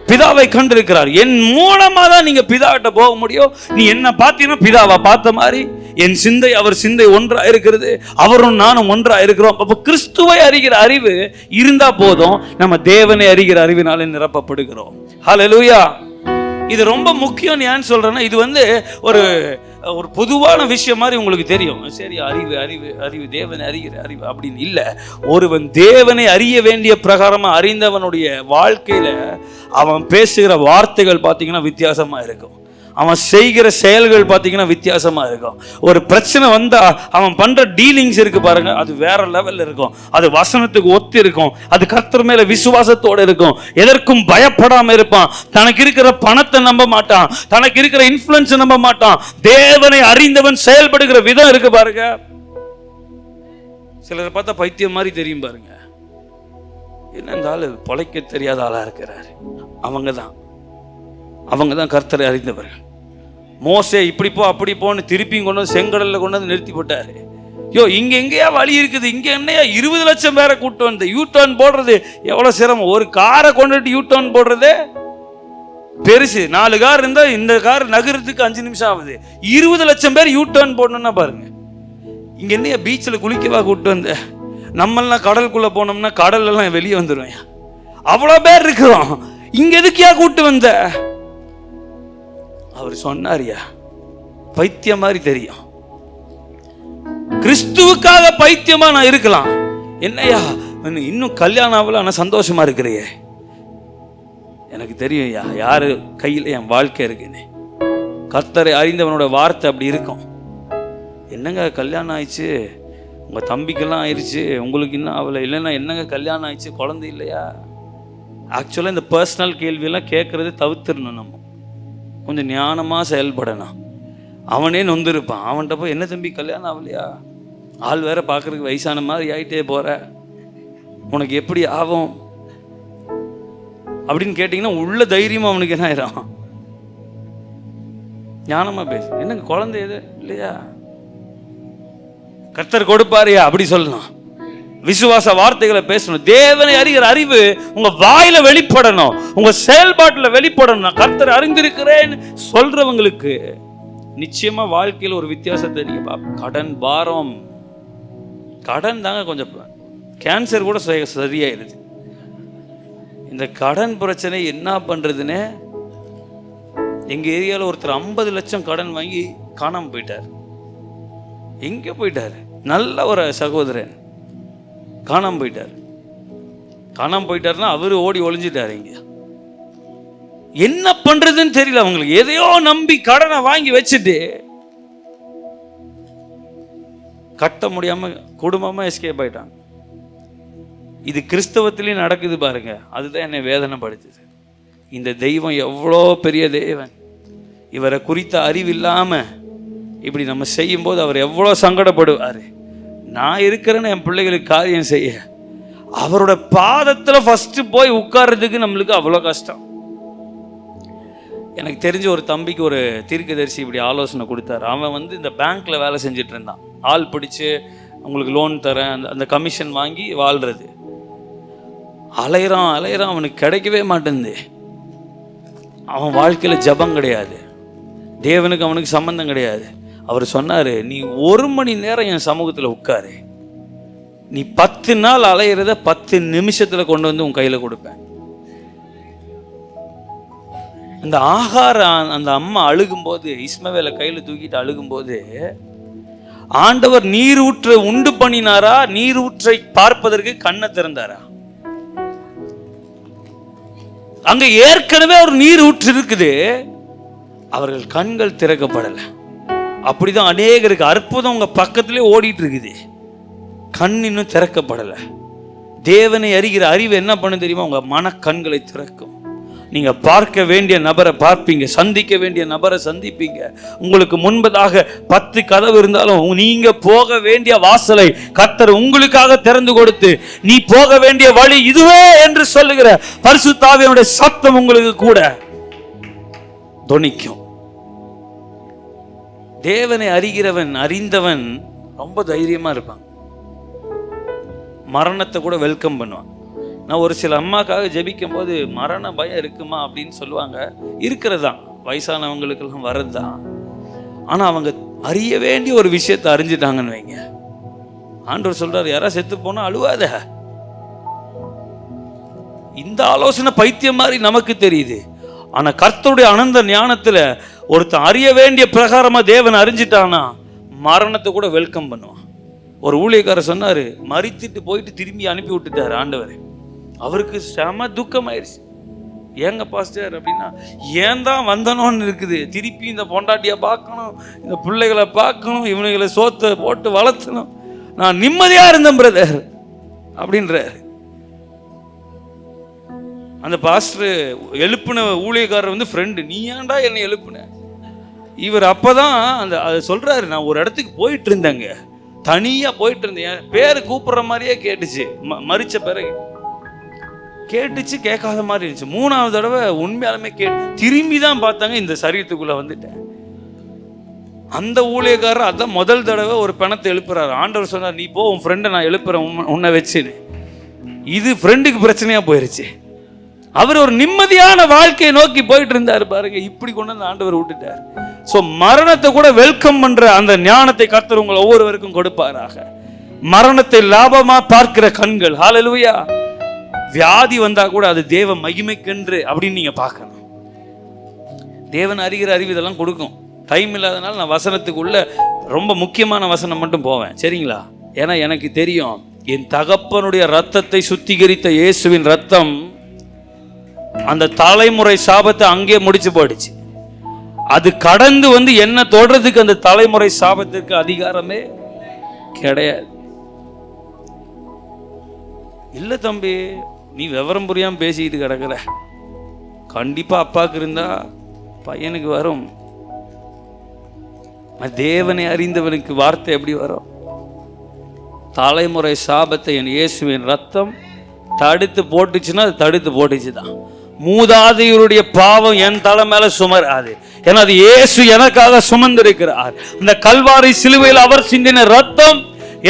பிதாவை கண்டிருக்கிறார். என் மூலமா தான் நீங்க பிதாவிட்ட போக முடியும். நீ என்ன பார்த்தீங்கன்னா பிதாவை பார்த்த மாதிரி என் சிந்தை அவர் சிந்தை ஒன்றா இருக்கிறது, அவரும் நானும் ஒன்றா இருக்கிறோம். அப்போ கிறிஸ்துவை அறிகிற அறிவு இருந்தா போதும், நம்ம தேவனை அறிகிற அறிவினாலே நிரப்பப்படுகிறோம். ஹல்லேலூயா. இது ரொம்ப முக்கியம். ஏன்னு சொல்றேன்னா, இது வந்து ஒரு ஒரு பொதுவான விஷயம் மாதிரி உங்களுக்கு தெரியும். சரி, அறிவு அறிவு அறிவு தேவனை அறிகிற அறிவு அப்படின்னு இல்லை. ஒருவன் தேவனை அறிய வேண்டிய பிரகாரமா அறிந்தவனுடைய வாழ்க்கையில அவன் பேசுகிற வார்த்தைகள் பார்த்தீங்கன்னா வித்தியாசமா இருக்கும், அவன் செய்கிற செயல்கள் பார்த்தீங்கன்னா வித்தியாசமா இருக்கும். ஒரு பிரச்சனை வந்தா அவன் பண்ற டீலிங்ஸ் இருக்கு பாருங்க, அது வேற லெவல்ல இருக்கும். அது வசனத்துக்கு ஒத்து இருக்கும், அது கர்த்தர் மேல விசுவாசத்தோடு இருக்கும், எதற்கும் பயப்படாம இருப்பான், தனக்கு இருக்கிற பணத்தை நம்ப மாட்டான், தனக்கு இருக்கிற இன்ஃப்ளூயன்ஸ் நம்ப மாட்டான். தேவனை அறிந்தவன் செயல்படுகிற விதம் இருக்கு பாருங்க. சிலரை பார்த்தா பைத்தியம் மாதிரி தெரியும் பாருங்க, என்ன இந்த ஆளு பொழைக்க தெரியாத ஆளா இருக்கிறாரு. அவங்க தான் கர்த்தரை அறிந்தவர்கள். மோசே இப்படி போ அப்படி போன்னு திருப்பியும் கொண்டு வந்து செங்கடல்ல கொண்டு வந்து நிறுத்தி போட்டாரு. இங்க எங்கேயா வழி இருக்குது, இங்க என்னையா 20 லட்சம் பேரை கூட்டு வந்து யூ டர்ன் போடுறது எவ்வளவு சிரமம். ஒரு காரை கொண்டுட்டு யூ டர்ன் போடுறது பெருசு. 4 கார் இருந்தா இந்த கார் நகரத்துக்கு 5 நிமிஷம் ஆகுது. 20 லட்சம் பேர் யூ டர்ன் போடணும்னா பாருங்க. இங்க என்னையா பீச்சில் குளிக்கவா கூட்டு வந்த? நம்மளாம் கடலுக்குள்ள போனோம்னா கடல் எல்லாம் வெளியே வந்துடும். அவ்வளோ பேர் இருக்கிறோம், இங்க எதுக்கியா கூட்டு வந்த? அவர் சொன்னாரியா, பைத்தியம் மாதிரி தெரியும். கிறிஸ்துவுக்காக பைத்தியமா நான் இருக்கலாம். என்னையா இன்னும் கல்யாணம் ஆகல, ஆனா சந்தோஷமா இருக்கிறையே. எனக்கு தெரியும் யாரு கையில என் வாழ்க்கை இருக்குன்னு. கர்த்தரை அறிந்தவனோட வார்த்தை அப்படி இருக்கும். என்னங்க கல்யாணம் ஆயிடுச்சு, உங்க தம்பிக்கெல்லாம் ஆயிடுச்சு, உங்களுக்கு இன்னும் ஆகலை. இல்லைன்னா என்னங்க கல்யாணம் ஆயிடுச்சு, குழந்தை இல்லையா? ஆக்சுவலாக இந்த பர்சனல் கேள்வியெல்லாம் கேட்கறது தவிர்த்துடணும். நம்ம கொஞ்சம் ஞானமாக செயல்படணும். அவனே நொந்திருப்பான். அவன்கிட்ட போய் என்ன தம்பி கல்யாணம் ஆகலையா, ஆள் வேற பார்க்கறதுக்கு வயசான மாதிரி ஆகிட்டே போற, உனக்கு எப்படி ஆகும் அப்படின்னு கேட்டிங்கன்னா உள்ள தைரியமாக அவனுக்கு என்ன ஆயிரும்? ஞானமாக பேசு. என்னங்க குழந்தை எது இல்லையா, கர்த்தர் கொடுப்பாரியா அப்படி சொல்லணும். விசுவாச வார்த்தைகளை பேசணும். தேவனை அறிகிற அறிவு உங்க வாயில வெளிப்படணும், உங்க செயல்பாட்டில் வெளிப்படணும். கர்த்தர் அறிந்திருக்கிறேன் சொல்றவங்களுக்கு நிச்சயமா வாழ்க்கையில் ஒரு வித்தியாசத்தை நீங்க பார்ப்பீங்க. கடன் பாரம், கடன் தாங்க கொஞ்சம் கேன்சர் கூட சரியாயிருது. இந்த கடன் பிரச்சனை என்ன பண்றதுன்னு, எங்க ஏரியாவில் ஒருத்தர் 50 லட்சம் கடன் வாங்கி காணாம போயிட்டார். எங்க போயிட்டாரு? நல்ல ஒரு சகோதரன் காணாம போயிட்டார். காணாம போயிட்டாருன்னா அவரு ஓடி ஒளிஞ்சிட்டாரு. இங்க என்ன பண்றதுன்னு தெரியல அவங்களுக்கு. எதையோ நம்பி கடனை வாங்கி வச்சுட்டு கட்ட முடியாம குடும்பமா எஸ்கேப் ஆயிட்டாங்க. இது கிறிஸ்தவத்திலையும் நடக்குது பாருங்க. அதுதான் என்னை வேதனைப்படுத்துது. இந்த தெய்வம் எவ்வளோ பெரிய தெய்வன், இவரை குறித்த அறிவு இல்லாம இப்படி நம்ம செய்யும் போது அவர் எவ்வளோ சங்கடப்படுவார். நான் இருக்கிறேன்னு என் பிள்ளைகளுக்கு காரியம் செய்ய, அவரோட பாதத்தில் ஃபர்ஸ்ட் போய் உட்கார்றதுக்கு நம்மளுக்கு அவ்வளோ கஷ்டம். எனக்கு தெரிஞ்ச ஒரு தம்பிக்கு ஒரு தீர்க்கதரிசி இப்படி ஆலோசனை கொடுத்தாரு. அவன் இந்த பேங்க்ல வேலை செஞ்சுட்டு இருந்தான். ஆள் பிடிச்சு உங்களுக்கு லோன் தரேன், அந்த கமிஷன் வாங்கி வாழ்றது. அலையிறான் அலையிறான், அவனுக்கு கிடைக்கவே மாட்டேங்குது. அவன் வாழ்க்கையில் ஜபம் கிடையாது, தேவனுக்கு அவனுக்கு சம்பந்தம் கிடையாது. அவர் சொன்னார், நீ 1 மணி நேரம் என் சமூகத்தில் உட்காரு, நீ 10 நாள் அலையிறத 10 நிமிஷத்தில் கொண்டு வந்து உன் கையில் கொடுப்பேன். இந்த ஆகாரம் அந்த அம்மா அழுகும்போது, இஸ்மவேலை கையில் தூக்கிட்டு அழுகும்போது, ஆண்டவர் நீரூற்றை உண்டு பண்ணினாரா, நீரூற்றை பார்ப்பதற்கு கண்ணை திறந்தாரா? அங்க ஏற்கனவே ஒரு நீர் ஊற்று இருக்குது, அவர்கள் கண்கள் திறக்கப்படலை. அப்படிதான் அநேகருக்கு அற்புதம் உங்க பக்கத்திலே ஓடிட்டு இருக்குது, கண் இன்னும் திறக்கப்படலை. தேவனை அறிகிற அறிவு என்ன பண்ணு தெரியுமா? உங்க மன கண்களை திறக்கும். நீங்க பார்க்க வேண்டிய நபரை பார்ப்பீங்க, சந்திக்க வேண்டிய நபரை சந்திப்பீங்க. உங்களுக்கு முன்பதாக 10 கதவு இருந்தாலும் நீங்க போக வேண்டிய வாசலை கர்த்தர் உங்களுக்காக திறந்து கொடுத்து, நீ போக வேண்டிய வழி இதுவே என்று சொல்லுகிற பரிசுத்த ஆவியானுடைய சத்தம் உங்களுக்கு கூட தொனிக்கும். தேவனை அறிகிறவன், அறிந்தவன் ரொம்ப தைரியமா இருப்பான், மரணத்தை கூட வெல்கம் பண்ணுவான். நான் ஒரு சில அம்மாக்காக ஜெபிக்கும் போது, மரண பயம் இருக்குமா அப்படின்னு சொல்லுவாங்க. இருக்கிறது தான், வயசானவங்களுக்கெல்லாம் வர்றது தான். ஆனால் அவங்க அறிய வேண்டிய ஒரு விஷயத்தை அறிஞ்சிட்டாங்கன்னு வைங்க. ஆண்டவர் சொல்றாரு, யாராவது செத்து போனா அழுவாத. இந்த ஆலோசனை பைத்தியம் மாதிரி நமக்கு தெரியுது, ஆனால் கர்த்தருடைய அனந்த ஞானத்தில் ஒருத்தன் அறிய வேண்டிய பிரகாரமா தேவன் அறிஞ்சிட்டானா மரணத்தை கூட வெல்கம் பண்ணுவான். ஒரு ஊழியக்காரர் சொன்னாரு, மரித்துட்டு போயிட்டு திரும்பி அனுப்பி விட்டுட்டாரு ஆண்டவர். அவருக்கு செம துக்கமாயிருச்சு. ஏங்க பாஸ்டர் அப்படின்னா, ஏன் தான் வந்தனோன்னு இருக்குது, திருப்பி இந்த பொண்டாட்டியை பார்க்கணும், இந்த பிள்ளைகளை பார்க்கணும், இவனுங்களை சோத்தை போட்டு வளர்த்தணும், நான் நிம்மதியா இருந்தேன் பிரதர் அப்படின்றாரு. அந்த பாஸ்டர் எழுப்புன ஊழியக்காரர் வந்து ஃப்ரெண்டு, நீ ஏன்டா என்னை எழுப்புன? இவர் அப்பதான் அந்த அதை சொல்றாரு, நான் ஒரு இடத்துக்கு போயிட்டு இருந்தேங்க, தனியா போயிட்டு இருந்தேன், பேரு கூப்பிடுற மாதிரியே கேட்டுச்சு, மரிச்ச பிறகு கேட்டுச்சு, கேட்காத மாதிரி இருந்துச்சு. 3ஆவது தடவை உண்மையாலுமே திரும்பி தான் பார்த்தாங்க, இந்த சரீரத்துக்குள்ள வந்துட்டேன். அந்த ஊழியக்காரர் அதான் முதல் தடவை ஒரு பிணத்தை எழுப்புறாரு. ஆண்டவர் சொன்னார், நீ போ, உன் ஃப்ரெண்டை நான் எழுப்புறேன் உன்னை வச்சுன்னு. இது ஃப்ரெண்டுக்கு பிரச்சனையா போயிருச்சு. அவர் ஒரு நிம்மதியான வாழ்க்கையை நோக்கி போயிட்டு இருந்தாரு பாருங்க, இப்படி கொண்டு வந்து ஆண்டவர் விட்டுட்டார். ஸோ மரணத்தை கூட வெல்கம் பண்ற அந்த ஞானத்தை கர்த்தர் உங்களை ஒவ்வொருவருக்கும் கொடுப்பாராக. மரணத்தை லாபமா பார்க்கிற கண்கள், ஹல்லேலூயா. வியாதி வந்தா கூட அது தேவ மகிமைக்கென்று அப்படின்னு நீங்க பார்க்கணும். தேவன் அறிகிற அறிவு இதெல்லாம் கொடுக்கும். டைம் இல்லாதனால நான் வசனத்துக்குள்ள ரொம்ப முக்கியமான வசனம் மட்டும் போவேன், சரிங்களா? ஏன்னா எனக்கு தெரியும், என் தகப்பனுடைய ரத்தத்தை சுத்திகரித்த இயேசுவின் ரத்தம் அந்த தலைமுறை சாபத்தை அங்கே முடிச்சு போயிடுச்சு. அது கடந்து வந்து என்ன தொடர்றதுக்கு அந்த தலைமுறை சாபத்திற்கு அதிகாரமே கிடையாது. இல்ல தம்பி, நீ விவரம் புரியாம பேசிக்கிட்டு கிடக்கல, கண்டிப்பா அப்பாவுக்கு இருந்தா பையனுக்கு வரும். தேவனை அறிந்தவனுக்கு வார்த்தை எப்படி வரும்? தலைமுறை சாபத்தை என் இயேசுவின் ரத்தம் தடுத்து போட்டுச்சுன்னா அது தடுத்து போட்டுச்சுதான். மூதாதையருடைய பாவம் என் தலை மேல சுமராது, ஏன்னா அது இயேசு எனக்காக சுமந்திருக்கிறார். இந்த கல்வாரி சிலுவையில் அவர் சிந்தின ரத்தம்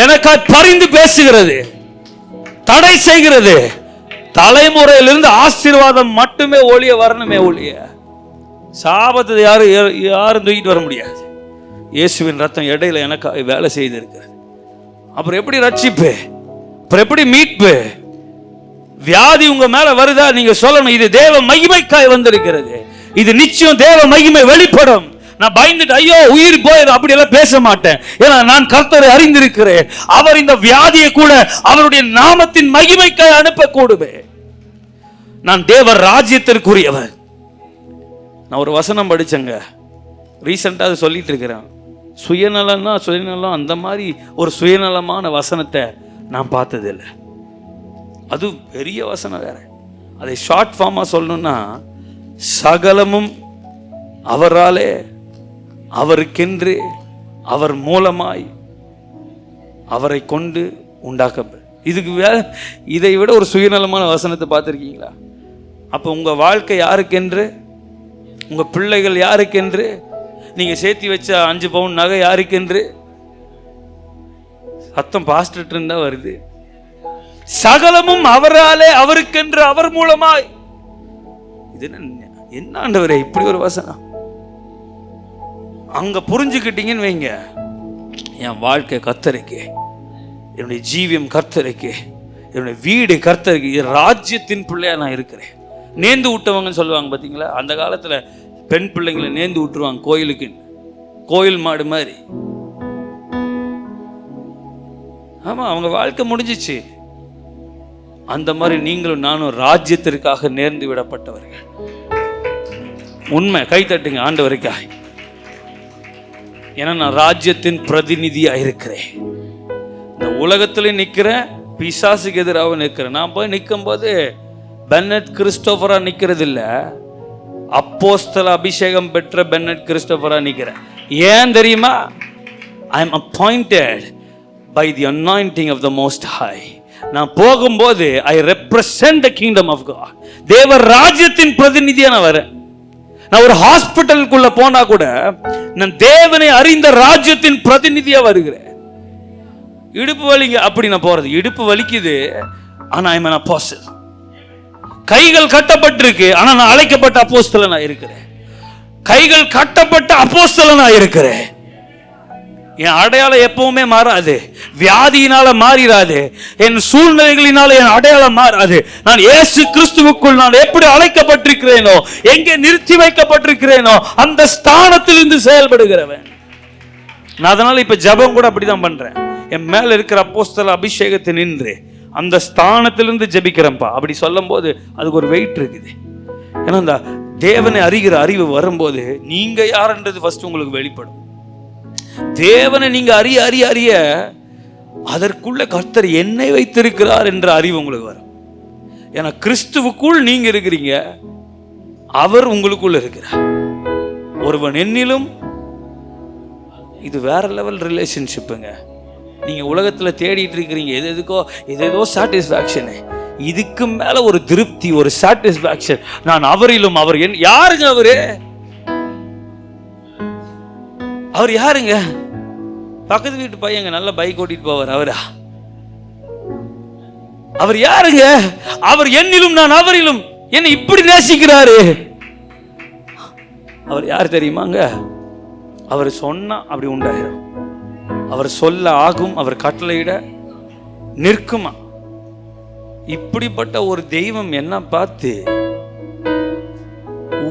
எனக்காக பரிந்து பேசுகிறது, தடை செய்கிறது. தலைமுறையிலிருந்து ஆசீர்வாதம் மட்டுமே ஒளிய வரணுமே ஒளிய சாபத்தை யாரும் தூக்கிட்டு வர முடியாது. இயேசுவின் ரத்தம் இடையில எனக்கு வேலை செய்திருக்கிறது. அப்புறம் எப்படி ரட்சிப்பு, அப்புறம் எப்படி மீட்பு? வியாதி உங்க மேல வருதா, நீங்க சொல்லணும், இது தேவ மகிமைக்காய் வந்திருக்கிறது, இது நிச்சயம் தேவ மகிமை வெளிப்படும். நான் பயந்துட்டு ஐயோ உயிர் போயிடும் அப்படி எல்லாம் பேச மாட்டேன். ஏன்னா நான் கர்த்தரை அறிந்திருக்கிறேன், அவர் இந்த வியாதியை கூட அவருடைய நாமத்தின் மகிமைக்காய் அனுப்பக்கூடுமே. நான் தேவ ராஜ்யத்திற்குரியவர். நான் ஒரு வசனம் படிச்சேங்க, ரீசெண்டா அதை சொல்லிட்டு இருக்கிறேன். சுயநலம்னா சுயநலம், அந்த மாதிரி ஒரு சுயநலமான வசனத்தை நான் பார்த்ததில்லை. அது பெரிய வசனம் வேற. அதை ஷார்ட் ஃபார்மா சொல்லணும்னா, சகலமும் அவராலே, அவருக்கென்று, அவர் மூலமாய், அவரை கொண்டு உண்டாக்கப்படும். இதுக்கு இதை விட ஒரு சுயநலமான வசனத்தை பார்த்துருக்கீங்களா? அப்போ உங்க வாழ்க்கை யாருக்கென்று, உங்க பிள்ளைகள் யாருக்கென்று, நீங்க சேர்த்தி வச்ச 5 பவுன் நகை யாருக்கென்று? சத்தம் பாஸ்டர் இருந்தா வருது. சகலமும் அவராலே, அவருக்கென்று, அவர் மூலமாய். இது என்ன ஆண்டவரே இப்படி ஒரு வசனம்? அங்க புரிஞ்சுக்கிட்டீங்கன்னு வைங்க, என் வாழ்க்கை கர்த்தருக்கு, என்னுடைய ஜீவியம் கர்த்தருக்கு, என்னுடைய வீடு கர்த்தருக்கு, ராஜ்யத்தின் பிள்ளையா நான் இருக்கிறேன். நேர்ந்து விட்டவங்கன்னு சொல்லுவாங்க பார்த்தீங்களா, அந்த காலத்துல பெண் பிள்ளைங்களை நேர்ந்து விட்டுருவாங்க கோயிலுக்கு, கோயில் மாடு மாதிரி. ஆமா, அவங்க வாழ்க்கை முடிஞ்சிச்சு. அந்த மாதிரி நீங்களும் நானும் ராஜ்யத்திற்காக நேர்ந்து விடப்பட்டவர்கள். உண்மை, கை தட்டுங்க ஆண்டவருக்காக. ஏன்னா நான் ராஜ்யத்தின் பிரதிநிதியா இருக்கிறேன். இந்த உலகத்துல நிக்கிறேன், பிசாசுக்கு எதிராக நிற்கிறேன். நான் போய் நிற்கும் போது பென்னட் கிறிஸ்டோபரா நிக்கிறது இல்ல, அப்போஸ்தல அபிஷேகம் பெற்ற பென்னட் கிறிஸ்டோபரா நிக்கிறேன். ஏன் தெரியுமா? I am appointed by the anointing of the Most High. நான் போகும்போது I represent the kingdom of God. தேவ ராஜ்யத்தின் பிரதிநிதியா நான் வரேன். நான் ஒரு ஹாஸ்பிட்டலுக்குள்ள போனா கூட நான் தேவனை அறிந்த ராஜ்யத்தின் பிரதிநிதியா வருகிறேன். இடுப்பு வலிங்க அப்படி நான் போறது, இடுப்பு வலிக்குது, ஆனா I am an apostle. கைகள் கட்டப்பட்டிருக்கு, ஆனா நான் அழைக்கப்பட்ட அப்போஸ்தலனா இருக்கிறேன். கைகள் கட்டப்பட்ட அப்போஸ்தலனா இருக்கிறேன். என் அடையாளம் எப்பவுமே மாறாது, வியாதியினால மாறிடாது, என் சூழ்நிலைகளினால என் அடையாளம் மாறாது. நான் இயேசு கிறிஸ்துவுக்குள் நான் எப்படி அழைக்கப்பட்டிருக்கிறேனோ, எங்கே நிறுத்தி வைக்கப்பட்டிருக்கிறேனோ அந்த ஸ்தானத்திலிருந்து செயல்படுகிறவன் நான். அதனால இப்ப ஜெபம் கூட அப்படிதான் பண்றேன். என் மேல இருக்கிற அப்போஸ்தல அபிஷேகத்தை நின்று அந்த ஸ்தானத்திலிருந்து ஜெபிக்கிறேன்ப்பா. அப்படி சொல்லும் போது அதுக்கு ஒரு வெயிட் இருக்குது. ஏன்னா இந்த தேவனை அறிகிற அறிவு வரும்போது நீங்க யாருன்றது ஃபர்ஸ்ட் உங்களுக்கு வெளிப்படும். தேவனை நீங்க அறிய அறிய அறிய அதற்குள்ள கர்த்தர் என்னை வைத்திருக்கிறார் என்ற அறிவு உங்களுக்கு வரும். ஏன்னா கிறிஸ்துவுக்குள் நீங்க இருக்கிறீங்க, அவர் உங்களுக்குள்ள இருக்கிறார். ஒருவன் என்னிலும், இது வேற லெவல் ரிலேஷன்ஷிப்புங்க. நீங்க உலகத்துல தேடிட்டு இருக்கிறீங்க எதோ சாட்டிஸ்ஃபேக்ஷன், இதுக்கு மேல ஒரு திருப்தி, ஒரு சாட்டிஸ்ஃபேக்ஷன். நான் அவரிலும், அவர் யாருங்க? அவர் யாருங்க? பக்கத்து வீட்டு பையங்க நல்ல பைக் ஓட்டிட்டு போவார், அவரா? அவர் யாருங்க? அவர் என்னிலும், நான் அவரிலும், என்னை இப்படி நேசிக்கிறாரு. அவர் யார் தெரியுமாங்க? அவர் சொன்னா அப்படி உண்டாயிரும், அவர் சொல்ல ஆகும், அவர் கட்டளையிட நிற்குமா. இப்படிப்பட்ட ஒரு தெய்வம் என்ன பார்த்து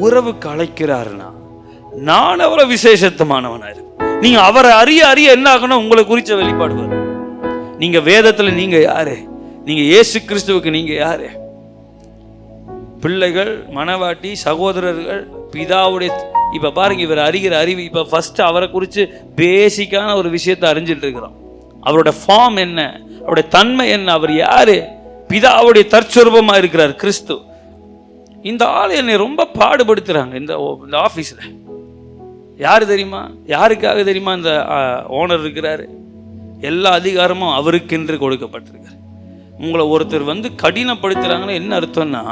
உறவுக்கு அழைக்கிறாருன்னா நான் அவரை விசேஷத்தமானவனா இருக்கு. நீங்க அவரை அறிய அறிய என்ன ஆகணும், உங்களை குறிச்ச வெளிப்பாடு வரும். நீங்க வேதத்துல நீங்க யாரு? நீங்க இயேசு கிறிஸ்துவுக்கு நீங்க யாரு? பிள்ளைகள், மனவாட்டி, சகோதரர்கள், பிதாவுடைய. இப்ப பாருங்க, இவர் அறிகிற அறிவு. இப்ப ஃபர்ஸ்ட் அவரை குறித்து பேசிக்கான ஒரு விஷயத்தை அறிஞ்சிட்டு இருக்கிறோம். அவரோட ஃபார்ம் என்ன, அவருடைய தன்மை என்ன, அவர் யாரு? பிதாவுடைய தற்சொரூபமா இருக்கிறார் கிறிஸ்து. இந்த ஆள் என்னை ரொம்ப பாடுபடுத்துறாங்க இந்த ஆபீஸ்ல. யாரு தெரியுமா? யாருக்காக தெரியுமா? இந்த ஓனர் இருக்கிறாரு, எல்லா அதிகாரமும் அவருக்கென்று கொடுக்கப்பட்டிருக்காரு. உங்களை ஒருத்தர் கடினப்படுத்துறாங்கன்னா என்ன அர்த்தம்னா,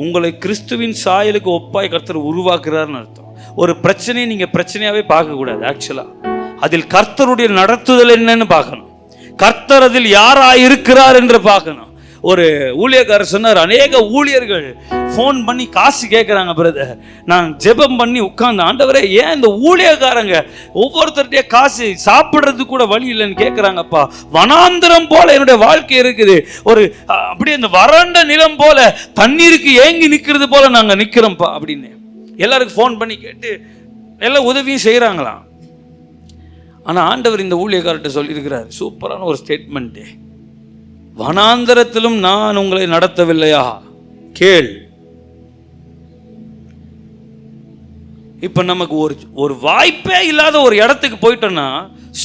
உங்களை கிறிஸ்துவின் சாயலுக்கு ஒப்பாய் கர்த்தர் உருவாக்குறாருன்னு அர்த்தம். ஒரு பிரச்சனையை நீங்க பிரச்சனையாவே பார்க்க கூடாது. ஆக்சுவலா அதில் கர்த்தருடைய நடத்துதல் என்னன்னு பார்க்கணும். கர்த்தர் அதில் யாரா இருக்கிறார் என்று பார்க்கணும். ஒரு ஊழியக்காரர் சொன்னார், அநேக ஊழியர்கள் ஃபோன் பண்ணி காசு கேட்குறாங்க. பிரதர், நான் ஜெபம் பண்ணி உட்கார்ந்து, ஆண்டவரே ஏன் இந்த ஊழியக்காரங்க ஒவ்வொருத்தருடைய காசு சாப்பிட்றது கூட வழி இல்லைன்னு கேட்குறாங்கப்பா. வனாந்திரம் போல என்னுடைய வாழ்க்கை இருக்குது, ஒரு அப்படியே இந்த வறண்ட நிலம் போல, தண்ணீருக்கு ஏங்கி நிற்கிறது போல நாங்கள் நிற்கிறோம்ப்பா அப்படின்னு எல்லாருக்கும் ஃபோன் பண்ணி கேட்டு எல்லா உதவியும் செய்கிறாங்களாம். ஆனால் ஆண்டவர் இந்த ஊழியக்காரர்கிட்ட சொல்லியிருக்கிறார் சூப்பரான ஒரு ஸ்டேட்மெண்ட்டு, வனாந்தரத்திலும் நான் உங்களை நடத்தவில்லையா? கேள். இப்ப நமக்கு ஒரு வாய்ப்பே இல்லாத ஒரு இடத்துக்கு போயிட்டோம்னா,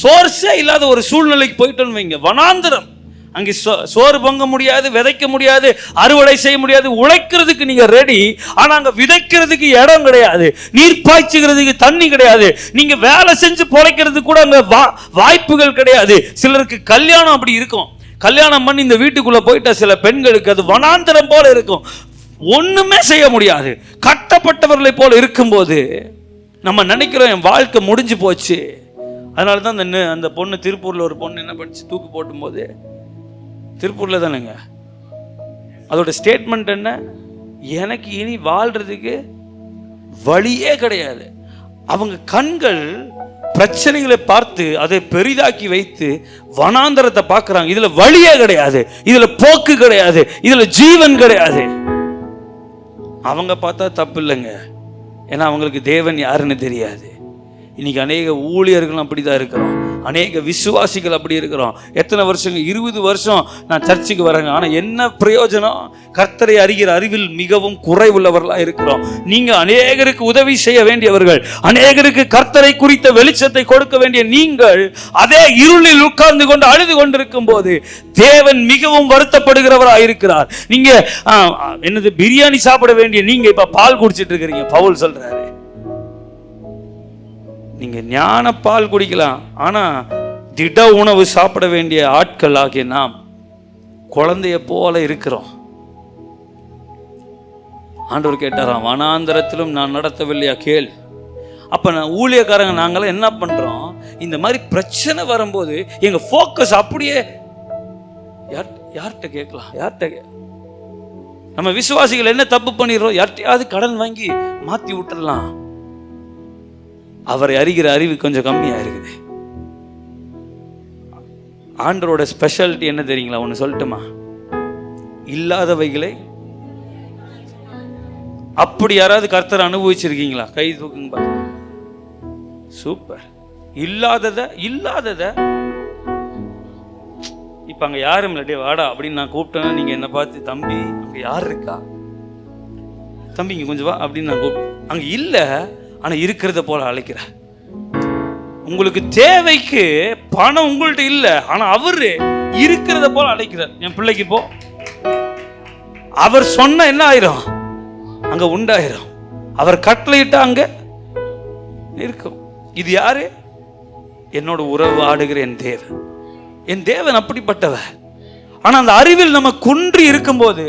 சோர்ஸே இல்லாத ஒரு சூழ்நிலைக்கு போயிட்டோம்னு வைங்க, வனாந்தரம். அங்கே சோறு பொங்க முடியாது, விதைக்க முடியாது, அறுவடை செய்ய முடியாது. உழைக்கிறதுக்கு நீங்க ரெடி, ஆனா அங்க விதைக்கிறதுக்கு இடம் கிடையாது, நீர் பாய்ச்சுகிறதுக்கு தண்ணி கிடையாது, நீங்க வேலை செஞ்சு பொழைக்கிறதுக்கு கூட அங்க வாய்ப்புகள் கிடையாது. சிலருக்கு கல்யாணம் அப்படி இருக்கும், கல்யாணம் பண்ணி இந்த வீட்டுக்குள்ள போயிட்ட சில பெண்களுக்கு அது வனாந்தரம் போல இருக்கும், ஒண்ணுமே செய்ய முடியாது. கட்டப்பட்டவர்களை போல இருக்கும்போது நம்ம நினைக்கிறோம் என் வாழ்க்கை முடிஞ்சு போச்சு. அதனால தான் அந்த பொண்ணு, திருப்பூர்ல ஒரு பொண்ணு என்ன பண்ணிச்சு, தூக்கு போட்டும் போது திருப்பூர்ல தானேங்க. அதோட ஸ்டேட்மெண்ட் என்ன? எனக்கு இனி வாழ்றதுக்கு வழியே கிடையாது. அவங்க கண்கள் பிரச்சனைகளை பார்த்து அதை பெரிதாக்கி வைத்து வனாந்தரத்தை பார்க்குறாங்க. இதுல வழியே கிடையாது, இதுல போக்கு கிடையாது, இதுல ஜீவன் கிடையாது. அவங்க பார்த்தா தப்பு இல்லைங்க, ஏன்னா அவங்களுக்கு தேவன் யாருன்னு தெரியாது. இன்னைக்கு அநேக ஊழியர்கள் அப்படிதான் இருக்கிறோம், அநேக விசுவாசிகள் அப்படி இருக்கிறோம். எத்தனை வருஷங்க? 20 வருஷம் நான் சர்ச்சுக்கு வரேங்க, ஆனால் என்ன பிரயோஜனம்? கர்த்தரை அறிகிற அறிவில் மிகவும் குறைவுள்ளவர்களாக இருக்கிறோம். நீங்க அநேகருக்கு உதவி செய்ய வேண்டியவர்கள், அநேகருக்கு கர்த்தரை குறித்த வெளிச்சத்தை கொடுக்க வேண்டிய நீங்கள் அதே இருளில் உட்கார்ந்து கொண்டு அழுது கொண்டிருக்கும் போது தேவன் மிகவும் வருத்தப்படுகிறவராக இருக்கிறார். நீங்க என்னது பிரியாணி சாப்பிட வேண்டிய நீங்க இப்ப பால் குடிச்சிட்டு இருக்கிறீங்க. பவுல் சொல்றாரு, நீங்க ஞான பால் குடிக்கலாம், ஆனா திட உணவு சாப்பிட வேண்டிய ஆட்கள் ஆகிய நாம் குழந்தைய போல இருக்கிறோம். ஆண்டவர் கேட்டாராம், வனாந்தரத்திலும் நான் நடத்தவில்லையா கேள். அப்ப நான் ஊழியக்காரங்க நாங்களாம் என்ன பண்றோம்? இந்த மாதிரி பிரச்சனை வரும்போது எங்க போக்கஸ் அப்படியே யார்கிட்ட கேட்கலாம்? நம்ம விசுவாசிகள் என்ன தப்பு பண்ணிடுறோம்? யார்கிட்டயாவது கடன் வாங்கி மாத்தி விட்டுறலாம். அவரை அறிகிற அறிவு கொஞ்சம் கம்மியா இருக்குது. ஆண்டவரோட ஸ்பெஷாலிட்டி என்ன தெரியுங்களா? ஒன்று சொல்லட்டுமா? இல்லாதவைகளை அப்படி யாராவது கர்த்தர் அனுபவிச்சிருக்கீங்களா? கை தூக்குங்க பாருங்க. சூப்பர். இல்லாதத இப்ப அங்க யாரும் இல்ல, வாடா அப்படின்னு நான் கூப்பிட்டேன்னா நீங்க என்ன பார்த்து, தம்பி அங்க யார் இருக்கா, தம்பி இங்க கொஞ்சம் வா அப்படின்னு நான் கூப்பிட்டேன். அங்க இல்ல, ஆனா இருக்கிறத போல அழைக்கிற. உங்களுக்கு தேவைக்கு பணம் உங்கள்ட்ட இல்ல, ஆனா அவரு இருக்கிறத போல அழைக்கிறார். என் பிள்ளைக்கு போ, அவர் சொன்ன என்ன ஆயிரும்? அங்க உண்டாயிரும். அவர் கட்டளையிட்டா அங்க இருக்கும். இது யாரு? என்னோட உறவு ஆடுகிற என் தேவன். என் தேவன் அப்படிப்பட்டவர். ஆனா அந்த அறிவில் நம்ம குன்றி இருக்கும்போது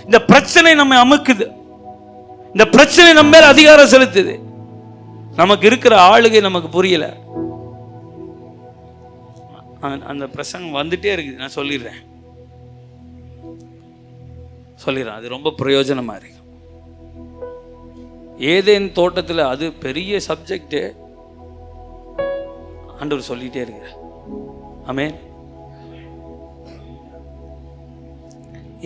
இந்த பிரச்சனை நம்ம அமுக்குது, இந்த பிரச்சனை நம்ம மேல அதிகாரம் செலுத்துது. நமக்கு இருக்கிற ஆளுகை நமக்கு புரியல. அந்த பிரசங்கம் வந்துட்டே இருக்குது, நான் சொல்லிடுறேன். அது ரொம்ப பிரயோஜனமா இருக்கு. ஏதேன் தோட்டத்தில், அது பெரிய சப்ஜெக்ட், ஆண்டவர் சொல்லிட்டே இருக்கு. ஆமென்.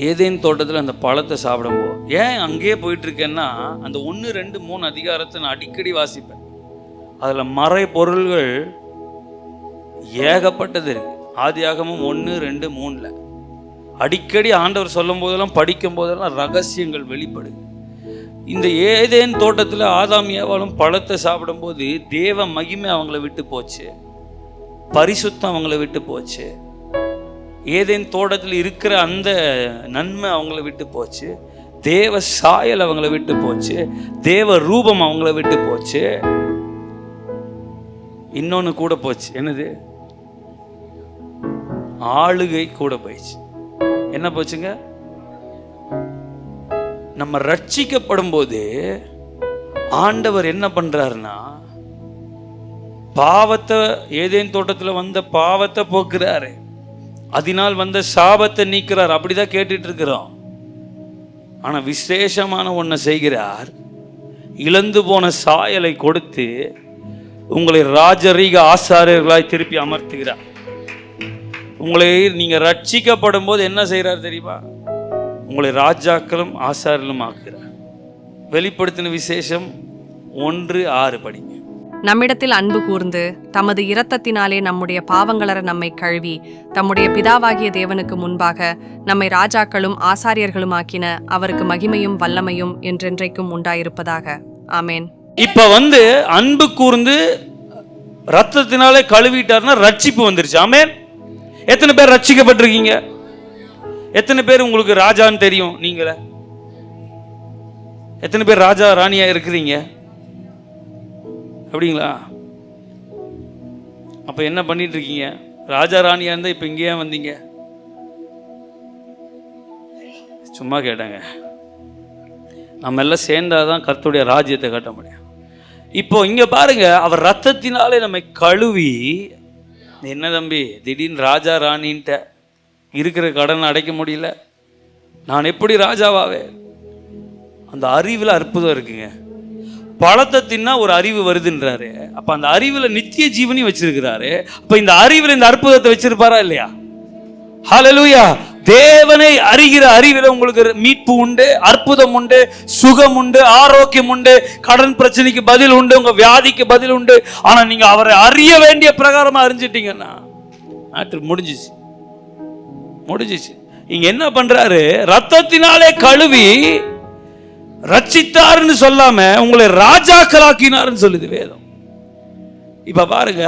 ஏதேன் தோட்டத்தில் அந்த பழத்தை சாப்பிடும்போது, ஏன் அங்கேயே போயிட்டு இருக்கேன்னா, அந்த 1, 2, 3 அதிகாரத்தை நான் அடிக்கடி வாசிப்பேன். அதில் மறை பொருள்கள் ஏகப்பட்டது இருக்கு. ஆதியாகமம் 1, 2, 3ல் அடிக்கடி ஆண்டவர் சொல்லும் போதெல்லாம், படிக்கும் போதெல்லாம் ரகசியங்கள் வெளிப்படுது. இந்த ஏதேன் தோட்டத்தில் ஆதாம் ஏவாளும் பழத்தை சாப்பிடும்போது தேவ மகிமை அவங்கள விட்டு போச்சு, பரிசுத்தம் அவங்கள விட்டு போச்சு, ஏதேன் தோட்டத்தில் இருக்கிற அந்த நன்மை அவங்கள விட்டு போச்சு, தேவ சாயல் அவங்கள விட்டு போச்சு, தேவ ரூபம் அவங்கள விட்டு போச்சு. இன்னொன்னு கூட போச்சு. என்னது? ஆளுகை கூட போயிடுச்சு. என்ன போச்சுங்க? நம்ம ரட்சிக்கப்படும் போது ஆண்டவர் என்ன பண்றாருன்னா, பாவத்தை, ஏதேன் தோட்டத்தில் வந்த பாவத்தை போக்குறாரு, அதனால் வந்த சாபத்தை நீக்கிறார். அப்படிதான் கேட்டுட்டு இருக்கிறோம். ஆனா விசேஷமான ஒன்றை செய்கிறார். இழந்து போன சாயலை கொடுத்து உங்களை ராஜரீக ஆசாரியர்களாய் திருப்பி அமர்த்துகிறார். உங்களை நீங்க ரட்சிக்கப்படும் போது என்ன செய்யறார் தெரியுமா? உங்களை ராஜாக்களும் ஆசாரியர்களும் ஆக்குகிறார். வெளிப்படுத்தின விசேஷம் 1:6 படிங்க. நம்மிடத்தில் அன்பு கூர்ந்து தமது இரத்தத்தினாலே நம்முடைய பாவங்களற நம்மை கழுவி தம்முடைய பிதாவாகிய தேவனுக்கு முன்பாக நம்மை ராஜாக்களும் ஆசாரியர்களும் ஆக்கின அவருக்கு மகிமையும் வல்லமையும் என்றென்றைக்கும் உண்டாயிருப்பதாக. ஆமேன். இப்ப அன்பு கூர்ந்து ரத்தத்தினாலே கழுவிட்டார்னா ரட்சிப்பு வந்துருச்சு. ஆமேன். எத்தனை பேர் ரட்சிக்கப்பட்டிருக்கீங்க? எத்தனை பேர் உங்களுக்கு ராஜான்னு தெரியும்? நீங்களே எத்தனை பேர் ராஜா ராணியா இருக்கிறீங்க? அப்படிங்களா? அப்ப என்ன பண்ணிட்டு இருக்கீங்க? ராஜா ராணியா இருந்தா இப்ப இங்கேயே வந்தீங்க? சும்மா கேட்டாங்க. நம்ம எல்லாம் சேர்ந்தாதான் கர்த்தருடைய ராஜ்யத்தை கட்ட முடியும். இப்போ இங்க பாருங்க, அவர் ரத்தத்தினாலே நம்மை கழுவி. என்ன தம்பி திடீர்னு ராஜா ராணின்ட்ட? இருக்கிற கடன் அடைக்க முடியல, நான் எப்படி ராஜாவாவே? அந்த அறிவில் அற்புதம் இருக்குங்க. பழத்தை தின்னா ஒரு அறிவு வருதுன்றாரு. அப்ப அந்த அறிவுல நித்திய ஜீவனையும் வச்சிருக்கிறாரு. அப்ப இந்த அறிவில் இந்த அற்புதத்தை வச்சிருப்பாரா இல்லையா? ஹல்லேலூயா. தேவனை அறிகிற அறிவில் உங்களுக்கு மீட்பு உண்டு, அற்புதம் உண்டு, சுகம் உண்டு, ஆரோக்கியம் உண்டு, கடன் பிரச்சனைக்கு பதில் உண்டு, உங்க வியாதிக்கு பதில் உண்டு. ஆனா நீங்க அவரை அறிய வேண்டிய பிரகாரமா அறிஞ்சிட்டீங்கன்னா முடிஞ்சிச்சு. இங்க என்ன பண்றாரு? ரத்தத்தினாலே கழுவி ரட்சித்தார்னு சொல்லாம உங்களை ராஜாக்களாக்கினார்னு சொல்லுது வேதம். இப்ப பாருங்க,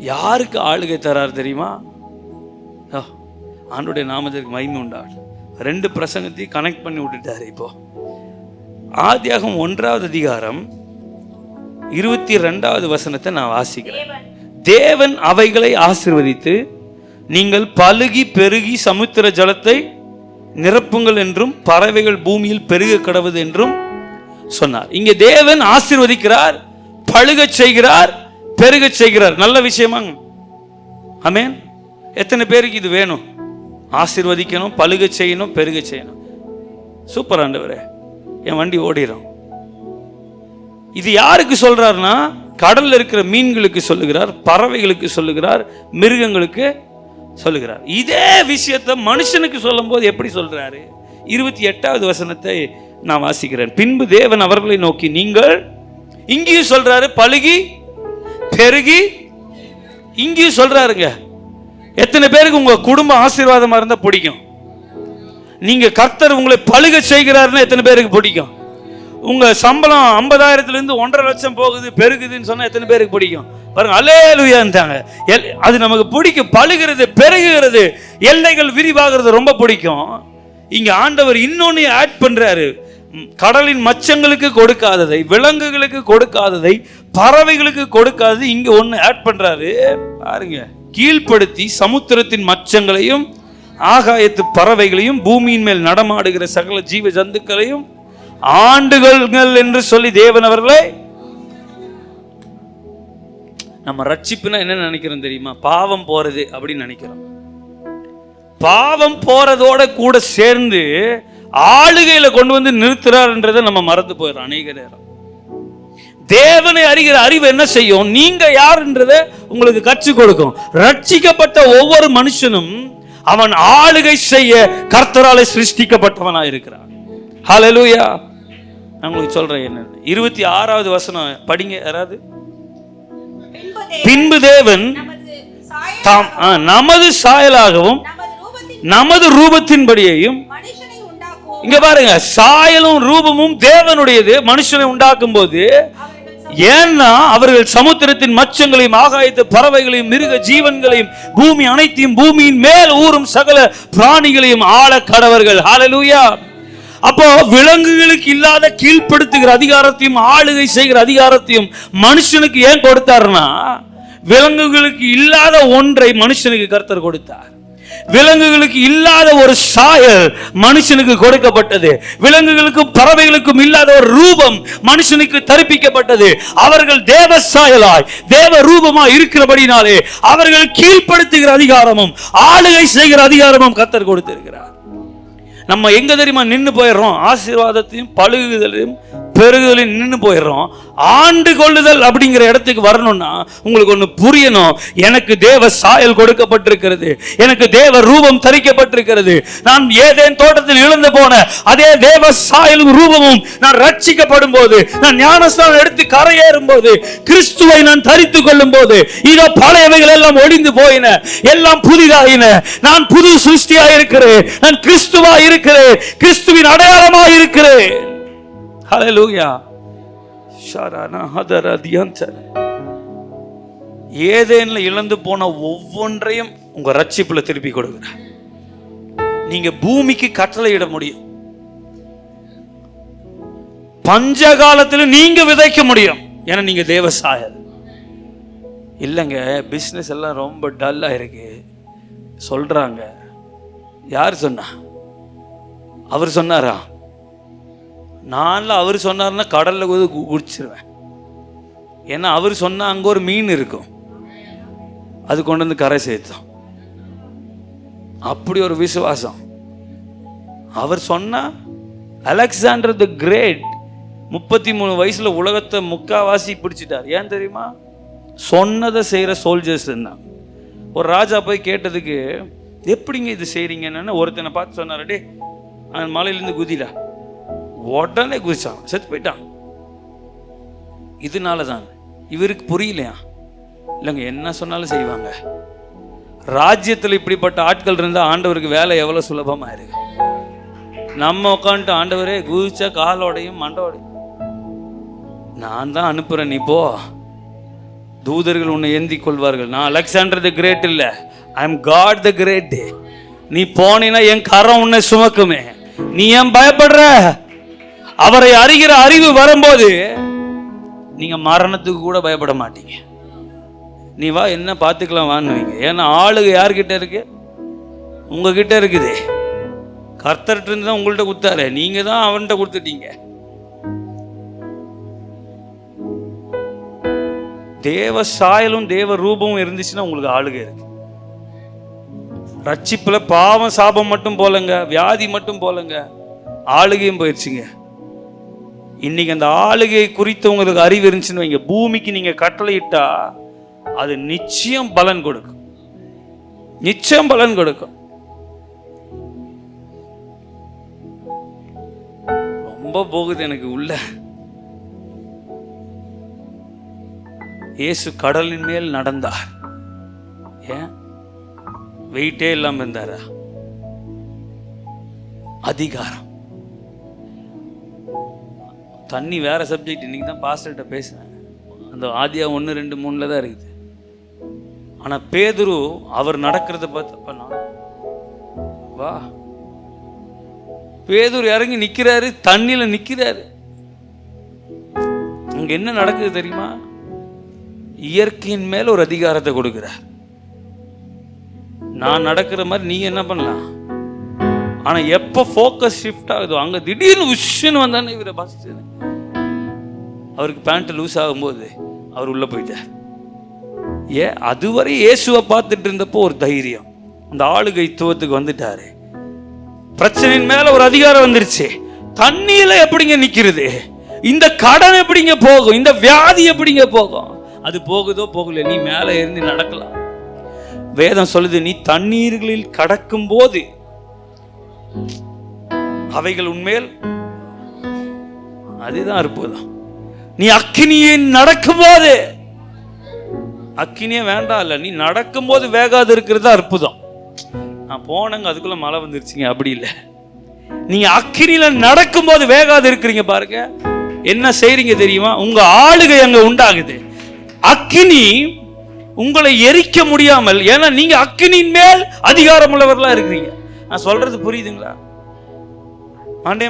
யாருக்கு ஆளுகை தரார் தெரியுமா? ஆண்டவருடைய நாமத்திற்கு மகிமை உண்டாகும். 2 பிரசங்கத்தையும் கனெக்ட் பண்ணி விட்டுட்டாரு. இப்போ ஆதியாகமம் 1வது அதிகாரம் 22வது வசனத்தை நான் வாசிக்கிறேன். தேவன் அவைகளை ஆசீர்வதித்து, நீங்கள் பலுகி பெருகி சமுத்திர ஜலத்தை நிரப்புங்கள் என்றும் பறவைகள் பூமியில் பெருக கடவுது என்றும் சொன்னார். இங்கே தேவன் ஆசீர்வதிக்கிறார், பழுகச் செய்கிறார், பெருகச் செய்கிறார். நல்ல விஷயமாங்க. ஆமென். எத்தனை பேருக்கு இது வேணும்? ஆசீர்வதிக்கணும், பழுகச் செய்யணும், பெருகச் செய்யணும். சூப்பர் ஆண்டவரே, என் வண்டி ஓடிடும். இது யாருக்கு சொல்றாருன்னா, கடல்ல இருக்கிற மீன்களுக்கு சொல்லுகிறார், பறவைகளுக்கு சொல்லுகிறார், மிருகங்களுக்கு சொல்லுகிறார். இதே விஷயத்தை மனுஷனுக்கு சொல்லும் போது எப்படி சொல்றாரு? 28வது வசனத்தை நான் வாசிக்கிறேன். பின்பு தேவன் அவர்களை நோக்கி, நீங்கள், இங்கேயும் சொல்றாரு பழுகி பெருகி, இங்கேயும் சொல்றாருங்க. எத்தனை பேருக்கு உங்க குடும்பம் ஆசீர்வாதமா இருந்தா பிடிக்கும்? நீங்க கர்த்தர் உங்களை பழுக செய்கிறாருன்னா எத்தனை பேருக்கு பிடிக்கும்? உங்க சம்பளம் 50,000 1.5 லட்சம் போகுது, பெருகுதுன்னு சொன்னா எத்தனை பேருக்கு பிடிக்கும்? பாருங்க, அல்லேலூயான்றாங்க. அது நமக்கு பிடிக்கும். பழுகிறது, பெருகுகிறது, எல்லைகள் விரிவாகிறது ரொம்ப பிடிக்கும். இங்க ஆண்டவர் இன்னொன்னு ஆட் பண்றாரு. கடலின் மச்சங்களுக்கு கொடுக்காததை, விலங்குகளுக்கு கொடுக்காததை, பறவைகளுக்கு கொடுக்காதது இங்க ஒண்ணு ஆட் பண்றாரு. பாருங்க, கீழ்ப்படுத்தி சமுத்திரத்தின் மச்சங்களையும் ஆகாயத்து பறவைகளையும் பூமியின் மேல் நடமாடுகிற சகல ஜீவ ஜந்துக்களையும் ஆண்டுகள் என்று சொல்லி தேவன் அவர்களை. நம்ம ரட்சிப்புனா என்ன நினைக்கிறோம் தெரியுமா? பாவம் போறது அப்படின்னு நினைக்கிறோம். பாவம் போறதோட கூட சேர்ந்து ஆளுகையில கொண்டு வந்து நிறுத்துறாருன்றதை நம்ம மறந்து போயிடும் அநேக நேரம். தேவனை அறிகிற அறிவு என்ன செய்யும்? நீங்க யாருன்றதை உங்களுக்கு கற்றுக் கொடுக்கும். ரட்சிக்கப்பட்ட ஒவ்வொரு மனுஷனும் அவன் ஆளுகை செய்ய கர்த்தராலே சிருஷ்டிக்கப்பட்டவனா இருக்கிறான். ஹல்லேலூயா. நான் உங்களுக்கு சொல்றேன் என்ன. 26வது வசனம் படிங்க யாராவது. பின்பு தேவன் நமது சாயலாகவும் நமது ரூபத்தின்படியையும், இங்க பாருங்க, சாயலும் ரூபமும் தேவனுடையது மனுஷனை உண்டாக்கும் போது. ஏன்னா அவர்கள் சமுத்திரத்தின் மச்சங்களையும் ஆகாயத்து பறவைகளையும் மிருக ஜீவன்களையும் பூமி அனைத்தையும் பூமியின் மேல் ஊறும் சகல பிராணிகளையும் ஆள கடவர்கள். ஹல்லேலூயா. அப்போ விலங்குகளுக்கு இல்லாத கீழ்ப்படுத்துகிற அதிகாரத்தையும் ஆளுகை செய்கிற அதிகாரத்தையும் மனுஷனுக்கு ஏன் கொடுத்தாருன்னா, விலங்குகளுக்கு இல்லாத ஒன்றை மனுஷனுக்கு கர்த்தர் கொடுத்தார். விலங்குகளுக்கு இல்லாத ஒரு சாயல் மனுஷனுக்கு கொடுக்கப்பட்டது. விலங்குகளுக்கும் பறவைகளுக்கும் இல்லாத ஒரு ரூபம் மனுஷனுக்கு தரிப்பிக்கப்பட்டது. அவர்கள் தேவ சாயலாய் தேவ ரூபமாய் இருக்கிறபடினாலே அவர்கள் கீழ்ப்படுத்துகிற அதிகாரமும் ஆளுகை செய்கிற அதிகாரமும் கர்த்தர் கொடுத்திருக்கிறார். நம்ம எங்க தெரியுமா நின்று போயிடுறோம்? ஆசீர்வாதத்தையும் பழுகுதலையும் பெருகுதலையும் நின்று போயிடுறோம். ஆண்டு கொள்ளுதல் அப்படிங்கிற இடத்துக்கு வரணும்னா உங்களுக்கு ஒன்று புரியணும். எனக்கு தேவ சாயல் கொடுக்கப்பட்டிருக்கிறது, எனக்கு தேவ ரூபம் தரிக்கப்பட்டிருக்கிறது. நான் ஏதேன் தோட்டத்தில் இழந்து போன அதே தேவ சாயலும் ரூபமும் நான் ரட்சிக்கப்படும் போது, நான் ஞானஸ்நானம் எடுத்து கரையேறும் போது, கிறிஸ்துவை நான் தரித்துக் கொள்ளும் போது, இதோ பழையவைகள் எல்லாம் ஒழிந்து போயின, எல்லாம் புதிதாயின. நான் புது சிருஷ்டியாய் இருக்கிறேன். நான் கிறிஸ்துவாய் இருக்கிறேன், கிறிஸ்துவின் அடையாளமாய் இருக்கிறேன். ஹல்லேலூயா. ஏதேன்ல இழந்து போன ஒவ்வொன்றையும் உங்க ரட்சிப்புல திருப்பி கொடுக்கிறார். நீங்க பூமிக்கு கட்டளையிட முடியும். பஞ்ச காலத்துல நீங்க விதைக்க முடியும். ஏன்னா நீங்க தேவ சாயல். இல்லைங்க, பிசினஸ் எல்லாம் ரொம்ப டல்லா இருக்கு சொல்றாங்க. யார் சொன்னா? அவர் சொன்னாரா? நான்ல அவர் சொன்னார்னா கடல்ல குடிச்சிருவேன். ஏன்னா அவர் சொன்னா அங்க ஒரு மீன் இருக்கும், அது கொண்டு வந்து கரை சேர்த்தோம். அப்படி ஒரு விசுவாசம். அவர் சொன்னா அலெக்சாண்டர் தி கிரேட் 33 வயசுல உலகத்தை முக்காவாசி பிடிச்சிட்டார். ஏன் தெரியுமா? சொன்னதை செய்யற சோல்ஜர்ஸ் இருந்தாங்க. ஒரு ராஜா போய் கேட்டதுக்கு, எப்படிங்க இது செய்றீங்கன்னு ஒருத்தனை பார்த்து சொன்னார், டே அந்த மலையிலேருந்து குதிடா. உடனே குதிச்சான், செத்து போயிட்டான். இதனால தான் இவருக்கு புரியலையா? இல்லைங்க, என்ன சொன்னாலும் செய்வாங்க. ராஜ்யத்தில் இப்படிப்பட்ட ஆட்கள் இருந்தால் ஆண்டவருக்கு வேலை எவ்வளோ சுலபமாக இருக்கு. நம்ம உட்காந்துட்டு ஆண்டவரே குதிச்சா காலோடையும் மண்டோடையும், நான் தான் அனுப்புகிறேன், நீ போ, தூதர்கள் உன்னை ஏந்தி கொள்வார்கள். நான் அலெக்சாண்டர் தி கிரேட் இல்லை, I am God the great. நீ போனீன்னா என் கரம் உன்னை சுமக்குமே. நீ ஏன் பயப்படுற? அவரை அறிகிற அறிவு வரும்போது நீங்க மரணத்துக்கு கூட பயப்பட மாட்டீங்க. நீ வா, என்ன பார்த்துக்கலாம் வான்னுவீங்க. ஏன்னா ஆளுக யார்கிட்ட இருக்கு? உங்ககிட்ட இருக்குது. கர்த்தர்கிட்ட இருந்து தான் உங்கள்கிட்ட கொடுத்தாரு, நீங்க தான் அவன்கிட்ட கொடுத்துட்டீங்க. தேவ சாயலும் தேவ ரூபமும் இருந்துச்சுன்னா உங்களுக்கு ஆளுக இருக்கு. ரட்சிப்புல பாவம் சாபம் மட்டும் போலங்க, வியாதி மட்டும் போலங்க, ஆளுகையும் போயிடுச்சுங்க. இன்னைக்கு அந்த ஆளுகை குறித்து உங்களுக்கு அறிவு இருந்துச்சுன்னு வைங்க, பூமிக்கு நீங்க கட்டளையிட்டா அது நிச்சயம் பலன் கொடுக்கும், நிச்சயம் பலன் கொடுக்கும். ரொம்ப போகுது எனக்கு உள்ள. இயேசு கடலின் மேல் நடந்தார். ஏன் வெயிட்டே இல்லாம இருந்தாரா? அதிகாரம். தண்ணி வேற சப்ஜெக்ட். இன்னைக்கு தான் பாஸ்டர்கிட்ட பேசுறேன். அந்த ஆதியா 1:2-3 தான் இருக்குது. ஆனா பேதுரு அவர் நடக்கிறத பார்த்தப்ப வா, பேதுரு இறங்கி நிக்கிறாரு, தண்ணியில நிக்கிறாரு. அங்க என்ன நடக்குது தெரியுமா? இயற்கையின் மேல ஒரு அதிகாரத்தை கொடுக்கிறார். நான் நடக்கிற மாதிரி நீ என்ன பண்ணலாம். ஆனா எப்ப போக்கஸ் ஷிஃப்ட் ஆகுதோ அங்க திடீர்னு உஷ்ன்னு வந்தானே இவரை பஸ், அவருக்கு பேண்ட் லூஸ் ஆகும்போது அவர் உள்ள போயிட்டார். அதுவரை இயேசுவை பார்த்துட்டு இருந்தப்போ ஒரு தைரியம், அந்த ஆளுகைத்துவத்துக்கு வந்துட்டாரு. பிரச்சனையின் மேல ஒரு அதிகாரம் வந்துருச்சு. தண்ணியில எப்படிங்க நிக்கிறது? இந்த கடன் எப்படிங்க போகும்? இந்த வியாதி எப்படிங்க போகும்? அது போகுதோ போகல, நீ மேல இருந்து நடக்கலாம். வேதம் சொல்லுது, நீ தண்ணீர்களில் கடக்கும் போது அவைகள் உண்மையில், அதுதான் அற்புதம். நீ அக்கினியை நடக்கும் போது, அக்கினியே வேண்டாம் இல்ல, நீ நடக்கும் போது வேகாது இருக்கிறது அற்புதம். நான் போனங்க அதுக்குள்ள மழை வந்துருச்சுங்க, அப்படி இல்லை. நீங்க அக்கினியில நடக்கும் போது வேகாது இருக்கிறீங்க பாருங்க. என்ன செய்றீங்க தெரியுமா? உங்க ஆளுகை அங்க உண்டாகுது. அக்கினி உங்களை எரிக்க முடியாமல், ஏன்னா நீங்க அக்கினியின் மேல் அதிகாரம் உள்ளவர்களா இருக்கிறீங்க. நான் சொல்றது புரியுதுங்களா?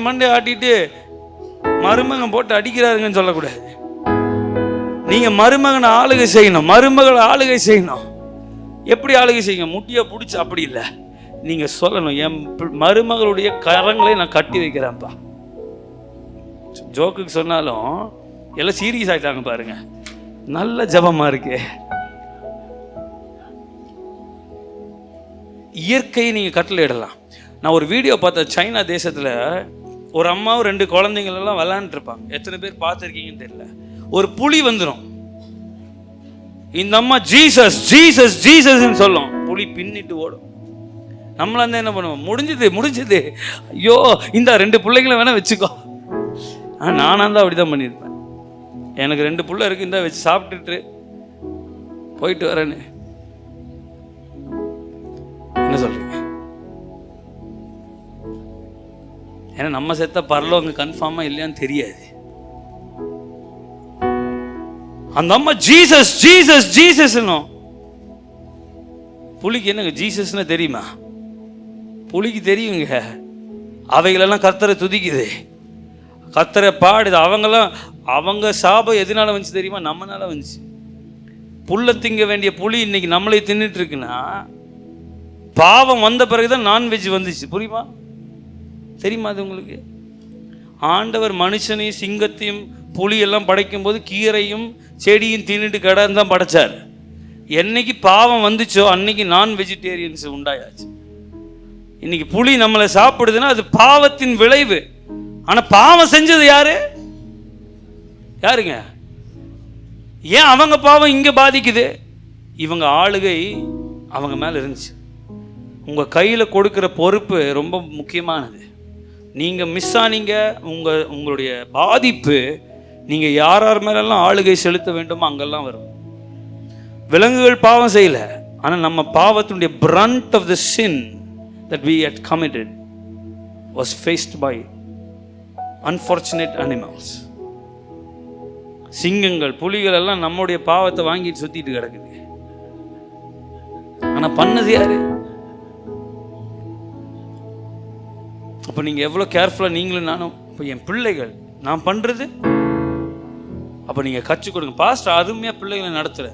மண்டே ஆட்டிட்டு மருமகன் போட்டு அடிக்கிறாருங்கன்னு சொல்லக்கூடாது. நீங்க மருமகனை ஆளுகை செய்யணும், மருமகளை ஆளுகை செய்யணும். எப்படி ஆளுகை செய்யுங்க? முட்டியை பிடிச்சி அப்படி இல்லை, நீங்க சொல்லணும், என் மருமகளுடைய கரங்களை நான் கட்டி வைக்கிறேன்ப்பா. ஜோக்குக்கு சொன்னாலும் எல்லாம் சீரியஸ் ஆயிட்டாங்க பாருங்க. நல்ல ஜபமா இருக்கு. இயற்கையை நீங்க கட்டளை இடலாம். நான் ஒரு வீடியோ பார்த்தேன். சைனா தேசத்துல ஒரு அம்மாவும் 2 குழந்தைங்கள் எல்லாம் விளையாண்டு இருப்பாங்க. எத்தனை பேர் பார்த்துருக்கீங்கன்னு தெரியல. ஒரு புலி வந்துடும். இந்த அம்மா ஜீசஸ் ஜீசஸ் ஜீசஸ் சொல்லும், புலி பின்னிட்டு ஓடும். நம்மள என்ன பண்ணுவோம்? முடிஞ்சது, ஐயோ இந்த 2 பிள்ளைங்களை வேணா வச்சுக்கோ. நானா தான் அப்படிதான் பண்ணியிருப்பேன். எனக்கு 2 பிள்ளை இருக்கு, இந்த வச்சு சாப்பிட்டுட்டு போயிட்டு வரேன்னு. என்ன சொல்றீங்க? ஏன்னா நம்ம செத்த பரலோகம் கன்ஃபார்மா இல்லையான்னு தெரியாது. அந்த அம்மா ஜீசஸ் ஜீசஸ் ஜீசஸ். புலிக்கு என்னங்க ஜீசஸ்ன்னு தெரியுமா? புலிக்கு தெரியுங்க. அவைகளெல்லாம் கர்த்தரை துதிக்குது, கர்த்தரை பாடுது. அவங்க சாபம் எதனால வந்துச்சு தெரியுமா? நம்மனால வந்துச்சு. புல்ல திங்க வேண்டிய புலி இன்னைக்கு நம்மளே தின்னுட்டு இருக்குன்னா, பாவம் வந்த பிறகுதான் நான்வெஜ் வந்துச்சு. புரியுமா? தெரியுமா அது உங்களுக்கு? ஆண்டவர் மனுஷனையும் சிங்கத்தையும் புலியெல்லாம் படைக்கும் போது கீரையும் செடியும் தின்னுட்டு கடந்து தான் படைச்சார். என்னைக்கு பாவம் வந்துச்சோ அன்னைக்கு நான் வெஜிடேரியன்ஸ் உண்டாயாச்சு. இன்னைக்கு புலி நம்மளை சாப்பிடுதுன்னா அது பாவத்தின் விளைவு. ஆனா பாவம் செஞ்சது யாரு? யாருங்க? ஏன் அவங்க பாவம் இங்க பாதிக்குது? இவங்க ஆளுகை அவங்க மேல இருந்துச்சு. உங்க கையில கொடுக்கிற பொறுப்பு ரொம்ப முக்கியமானது. நீங்க மிஸ் ஆனீங்க, உங்களுடைய பாதிப்பு நீங்க யார் யார் மேலெல்லாம் ஆளுகை செலுத்த வேண்டுமோ அங்கெல்லாம் வரும். விலங்குகள் பாவம் செய்யல, ஆனா நம்ம பாவத்தினுடைய brunt of the sin that we had committed was faced by unfortunate animals. சிங்கங்கள், புலிகள் எல்லாம் நம்முடைய பாவத்தை வாங்கிட்டு சுத்திட்டு கிடக்குது. ஆனா பண்ணது யாரு? அப்ப நீங்க எவ்வளவு கேர்ஃபுல்லா நீங்களும் நானும். இப்போ என் பிள்ளைகள் நான் பண்றது, அப்ப நீங்க கற்றுக் கொடுங்க. பாஸ்டர் அருமையா பிள்ளைகளை நடத்துற,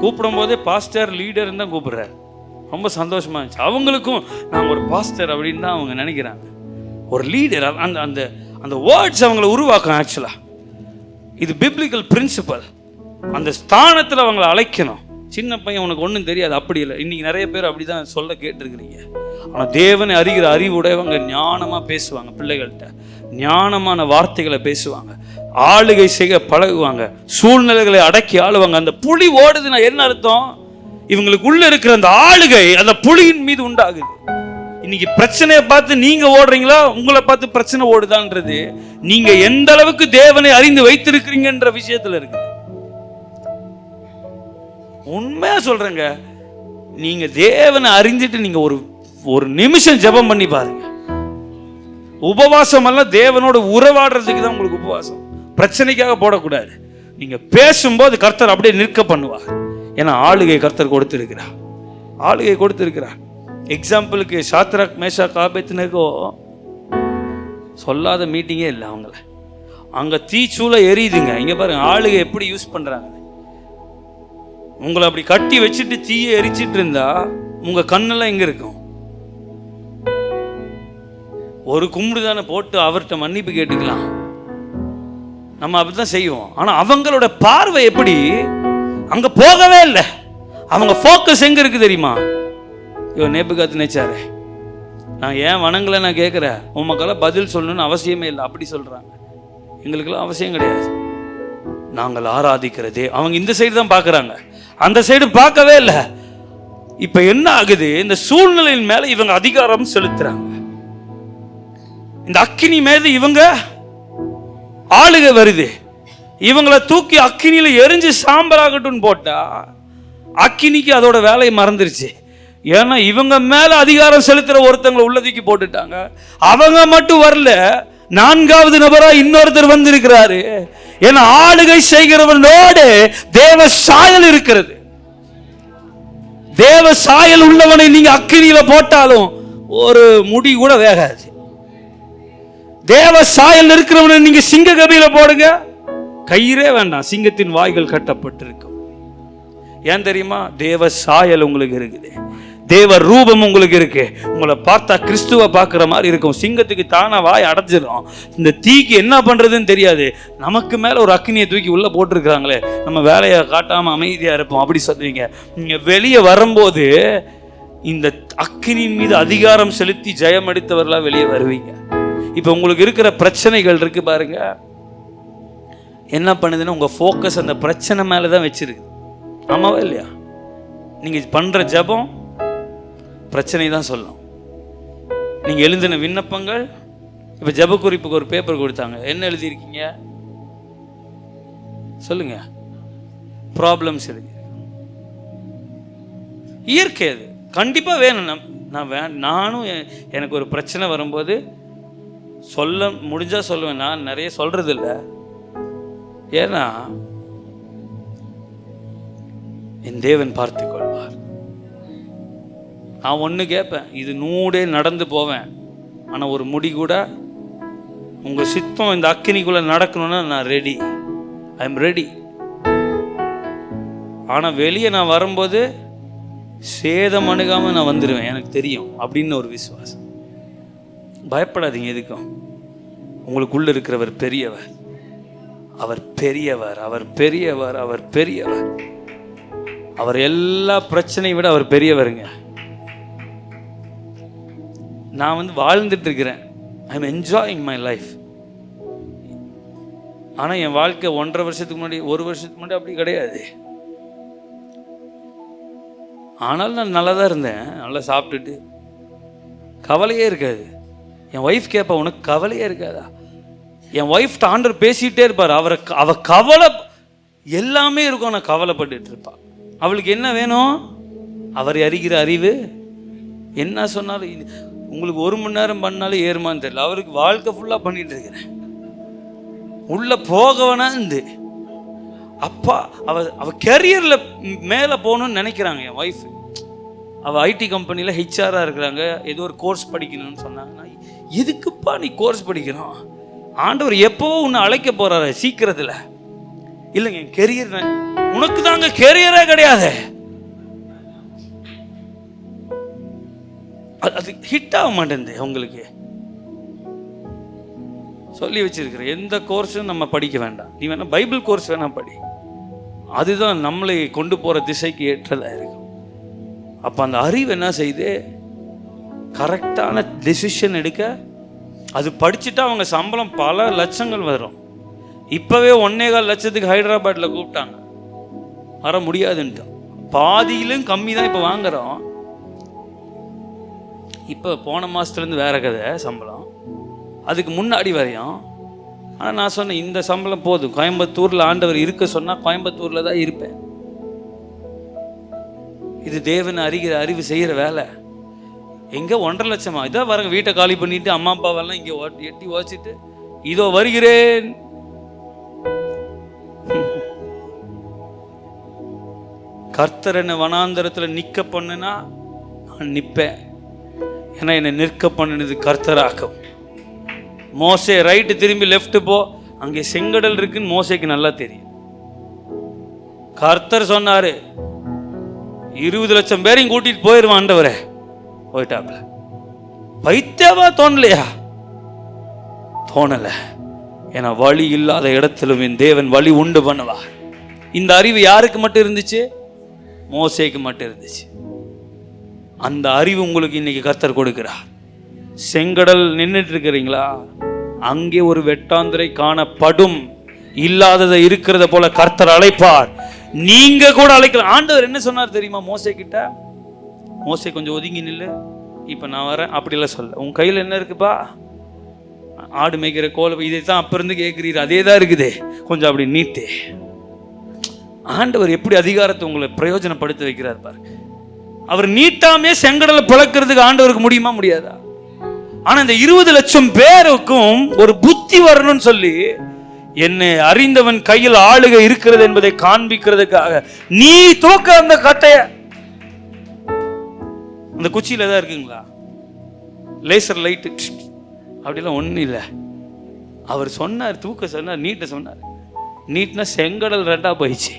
கூப்பிடும் போதே பாஸ்டர் லீடர் தான் கூப்பிடுறாரு. ரொம்ப சந்தோஷமா இருந்துச்சு. அவங்களுக்கும் நான் ஒரு பாஸ்டர் அப்படின்னு தான் அவங்க நினைக்கிறாங்க. ஒரு லீடர், அந்த அந்த அந்த வேர்ட்ஸ் அவங்களை உருவாக்கும். ஆக்சுவலா இது பிப்ளிக்கல் பிரின்சிபல். அந்த ஸ்தானத்தில் அவங்களை அழைக்கணும். சின்ன பையன் உனக்கு ஒன்றும் தெரியாது, அப்படி இல்லை. இன்னைக்கு நிறைய பேர் அப்படிதான் சொல்ல கேட்டிருக்கிறீங்க. ஆனால் தேவனை அறிகிற அறிவுடையவங்க ஞானமாக பேசுவாங்க, பிள்ளைகள்கிட்ட ஞானமான வார்த்தைகளை பேசுவாங்க, ஆளுகை செய்ய பழகுவாங்க, சூழ்நிலைகளை அடக்கி ஆளுவாங்க. அந்த புலி ஓடுதுன்னா என்ன அர்த்தம்? இவங்களுக்குள்ள இருக்கிற அந்த ஆளுகை அந்த புலியின் மீது உண்டாகுது. இன்னைக்கு பிரச்சனையை பார்த்து நீங்க ஓடுறீங்களா, உங்களை பார்த்து பிரச்சனை ஓடுதான்றது நீங்க எந்த அளவுக்கு தேவனை அறிந்து வைத்திருக்கிறீங்கன்ற விஷயத்துல இருக்கு. உண்மையா சொல்றேங்க, நீங்க தேவனை அறிஞ்சிட்டு நீங்க ஒரு நிமிஷம் ஜெபம் பண்ணி பாருங்க. உபவாசம் எல்லாம் தேவனோட உறவாடுறதுக்கு தான் உங்களுக்கு உபவாசம், பிரச்சனைக்காக போடக்கூடாது. நீங்க பேசும்போது கர்த்தர் அப்படியே நிற்க பண்ணுவார். ஏன்னா ஆளுகை கர்த்தர் கொடுத்திருக்கிறார், ஆளுகை கொடுத்திருக்கிறார். எக்ஸாம்பிளுக்கு சாத்ராக் மேஷாக் ஆபேத்நேகோ சொல்லாத மீட்டிங்கே இல்லை. அவங்கள அங்க தீச்சூள எரியுதுங்க. இங்க பாருங்க ஆளுகை எப்படி யூஸ் பண்றாங்க. உங்களை அப்படி கட்டி வச்சுட்டு தீயை எரிச்சிட்டு இருந்தா உங்க கண்ணெல்லாம் எங்க இருக்கும்? ஒரு கும்பிடு தானே போட்டு அவர்கிட்ட மன்னிப்பு கேட்டுக்கலாம். நம்ம அப்படிதான் செய்வோம். ஆனா அவங்களோட பார்வை எப்படி? அங்க போகவே இல்லை. அவங்க ஃபோக்கஸ் எங்க இருக்கு தெரியுமா? இவன் நேபுகாத்நேச்சாரே, நான் ஏன் வணங்கலை நான் கேட்குறேன், உன் மக்களால் பதில் சொல்லணும்னு அவசியமே இல்லை. அப்படி சொல்றாங்க. எங்களுக்கெல்லாம் அவசியம் கிடையாது. நாங்கள் ஆராதிக்கிறதே அவங்க இந்த சைடு தான் பார்க்குறாங்க, அந்த சைடு பார்க்கவே இல்லை. இப்போ என்ன ஆகுது? இந்த சூழ்நிலையின் மேலே இவங்க அதிகாரம் செலுத்துறாங்க. இந்த அக்கினி மீது இவங்க ஆளுகை வருது. இவங்களை தூக்கி அக்கினியில எரிஞ்சு சாம்பலாகட்டும்னு போட்டா அக்கினிக்கு அதோட வேலையை மறந்துருச்சு. ஏன்னா இவங்க மேல அதிகாரம் செலுத்துற ஒருத்தங்களை உள்ளதுக்கு போட்டுட்டாங்க. அவங்க மட்டும் வரல, நான்காவது நபரா இன்னொருத்தர் வந்திருக்கிறாரு. ஏன்னா ஆளுகை செய்கிறவனோடு தேவ சாயல் இருக்கிறது. தேவ சாயல் உள்ளவனை நீங்க அக்கினியில போட்டாலும் ஒரு முடி கூட வேகாது. தேவ சாயல் இருக்கிறவனை நீங்க சிங்க கபியில போடுங்க, கயிறே வேண்டாம், சிங்கத்தின் வாய்கள் கட்டப்பட்டிருக்கும். ஏன் தெரியுமா? தேவ சாயல் உங்களுக்கு இருக்குது, தேவ ரூபம் உங்களுக்கு இருக்கு. உங்களை பார்த்தா கிறிஸ்துவ பார்க்குற மாதிரி இருக்கும். சிங்கத்துக்கு தானா வாய் அடைஞ்சிடும். இந்த தீக்கு என்ன பண்றதுன்னு தெரியாது. நமக்கு மேல ஒரு அக்னியை தூக்கி உள்ள போட்டிருக்கிறாங்களே, நம்ம வேலையை காட்டாம அமைதியா இருப்போம் அப்படி சொல்றீங்க. நீங்க வெளியே வரும்போது இந்த அக்னியின் மீது அதிகாரம் செலுத்தி ஜெயம் அடித்தவர்களா வெளியே வருவீங்க. இப்ப உங்களுக்கு இருக்கிற பிரச்சனைகள் இருக்கு பாருங்க, என்ன பண்ணுதுன்னா உங்க ஃபோக்கஸ் அந்த பிரச்சனை மேலதான் வச்சிருக்கு. ஆமாவா இல்லையா? நீங்க பண்ற ஜெபம் பிரச்சனை தான் சொல்லும். நீங்க எழுதின விண்ணப்பங்கள், இப்ப ஜெப குறிப்புக்கு ஒரு பேப்பர் கொடுத்தாங்க, என்ன எழுதியிருக்கீங்க சொல்லுங்க? ப்ராப்ளம்ஸ் எழுதி. இயற்கை அது, கண்டிப்பா வேணும். நானும் எனக்கு ஒரு பிரச்சனை வரும்போது சொல்ல முடிஞ்சா சொல்லுவேன். நான் நிறைய சொல்றது இல்லை, ஏன்னா என் தேவன் பார்த்து கொள்வார். நான் ஒன்று கேட்பேன், இது நூடே நடந்து போவேன், ஆனால் ஒரு முடி கூட உங்கள் சித்தம் இந்த அக்கினிக்குள்ளே நடக்கணும்னா நான் ரெடி, ஐ எம் ரெடி. ஆனால் வெளியே நான் வரும்போது சேதம் அணுகாமல் நான் வந்துடுவேன், எனக்கு தெரியும் அப்படின்னு ஒரு விசுவாசம். பயப்படாதீங்க எதுக்கும். உங்களுக்குள்ள இருக்கிறவர் பெரியவர், அவர் பெரியவர், அவர் பெரியவர், அவர் பெரியவர். அவர் எல்லா பிரச்சனையும் விட அவர் பெரியவருங்க. நான் வந்து வாழ்ந்துட்டு இருக்கிறேன். I am enjoying my life. ஆனால் என் வாழ்க்கை 1.5 வருஷத்துக்கு முன்னாடி 1 வருஷத்துக்கு முன்னாடி அப்படி கிடையாது. ஆனாலும் நான் நல்லா தான் இருந்தேன், நல்லா சாப்பிட்டுட்டு, கவலையே இருக்காது. என் ஒய்ஃப் கேட்பா, உனக்கு கவலையே இருக்காதா? என் ஒய்ஃப்ட்ட ஆண்டவர் பேசிகிட்டே இருப்பார். அவ கவலை எல்லாமே இருக்கும், நான் கவலைப்பட்டுட்டு இருப்பாள். அவளுக்கு என்ன வேணும்? அவரை அறிகிற அறிவு. என்ன சொன்னாலும் உங்களுக்கு 1 மணி நேரம் பண்ணாலும் ஏறுமான்னு தெரியல, அவருக்கு வாழ்க்கை ஃபுல்லாக பண்ணிட்டு இருக்கிறேன். உள்ள போகவனா இருந்து அப்பா அவ கெரியரில் மேலே போகணும்னு நினைக்கிறாங்க. என் ஒய்ஃப் அவள் ஐடி கம்பெனியில் ஹெச்ஆராக இருக்கிறாங்க. ஏதோ ஒரு கோர்ஸ் படிக்கணும்னு சொன்னாங்க. எதுக்குப்பா நீ கோர்ஸ் படிக்கணும்? ஆண்டவர் எப்போ உன்னை அழைக்க போகிறாரு சீக்கிரத்தில். இல்லைங்க என் கெரியர். உனக்கு தாங்க கெரியரே கிடையாது. அது ஹிட் ஆக மாட்டேங்குது. உங்களுக்கு சொல்லி வச்சிருக்கிற எந்த கோர்ஸும் நம்ம படிக்க வேண்டாம். நீ வேணா பைபிள் கோர்ஸ் வேணா படி, அதுதான் நம்மளை கொண்டு போகிற திசைக்கு ஏற்றதாக இருக்கும். அப்போ அந்த அறிவு என்ன செய்யுது? கரெக்டான டெசிஷன் எடுக்க. அது படிச்சுட்டா அவங்க சம்பளம் பல லட்சங்கள் வரும். இப்போவே 1.25 லட்சத்துக்கு ஹைதராபாத்தில் கூப்பிட்டாங்க, வர முடியாதுன்ட்டு. பாதியிலும் கம்மி தான் இப்போ வாங்குகிறோம். இப்போ போன மாதத்துலேருந்து வேற கதை சம்பளம், அதுக்கு முன்னாடி வரையும். ஆனால் நான் சொன்னேன், இந்த சம்பளம் போதும். கோயம்புத்தூரில் ஆண்டவர் இருக்க சொன்னால் கோயம்புத்தூரில் தான் இருப்பேன். இது தேவன் அறிகிற அறிவு செய்கிற வேலை. எங்கே 1.5 லட்சமா? இதான் வரங்க, வீட்டை காலி பண்ணிட்டு அம்மா அப்பாவெல்லாம் இங்கே எட்டி ஓச்சிட்டு இதோ வருகிறேன். கர்த்தர் என்னை வனாந்தரத்தில் நிற்க பண்ணுனா நான் நிற்பேன். ஏன்னா என்னை நிற்க பண்ணினது கர்த்தராக்கும். மோசே ரைட்டு திரும்பி லெஃப்ட் போ, அங்கே செங்கடல் இருக்குன்னு மோசேக்கு நல்லா தெரியும். கர்த்தர் சொன்னாரு 20 லட்சம் பேரையும் கூட்டிட்டு போயிடுவான் ஆண்டவரே. போயிட்டாப்ல. பைத்தியமா தோணலையா? தோணல. ஏன்னா வழி இல்லாத இடத்திலும் என் தேவன் வழி உண்டு பண்ணுவார். இந்த அறிவு யாருக்கு மட்டும் இருந்துச்சு? மோசேக்கு மட்டும் இருந்துச்சு. அந்த அறிவு உங்களுக்கு இன்னைக்கு கர்த்தர் கொடுக்கிறார். செங்கடல் நின்றுட்டு இருக்கிறீங்களா? அங்கே ஒரு வெட்டாந்திரை காணப்படும். இல்லாததை இருக்கிறத போல கர்த்தர் அழைப்பார். நீங்க கூட அழைக்கலாம். ஆண்டவர் என்ன சொன்னார் தெரியுமா மோசே கிட்ட? மோசே கொஞ்சம் ஒதுங்கி நில்லு, இப்ப நான் வரேன் அப்படிலாம் சொல்ல. உன் கையில் என்ன இருக்குப்பா? ஆடு மேய்க்கிற கோல. இதை தான் அப்ப இருந்து கேட்கிறீர், அதே தான் இருக்குது, கொஞ்சம் அப்படி நீட்டு. ஆண்டவர் எப்படி அதிகாரத்தை உங்களை பிரயோஜனப்படுத்த வைக்கிறார் பாரு. அவர் நீட்டாமே செங்கடலை பிளக்கிறதுக்கு ஆண்டவருக்கு முடியுமா? முடியாதா? ஆனா இந்த 20 லட்சம் பேருக்கும் ஒரு புத்தி வரணும்னு சொல்லி, என்னை அறிந்தவன் கையில் ஆளுகை இருக்கிறது என்பதை காண்பிக்கிறதுக்காக நீ தூக்க அந்த கட்டைய. அந்த குச்சியில தான் இருக்குங்களா லேசர் லைட்? அப்படிலாம் ஒன்றும் இல்லை. அவர் சொன்னார், தூக்க சொன்னார், நீட்ட சொன்னார். நீட்னா செங்கடல் 2ஆ போயிடுச்சு.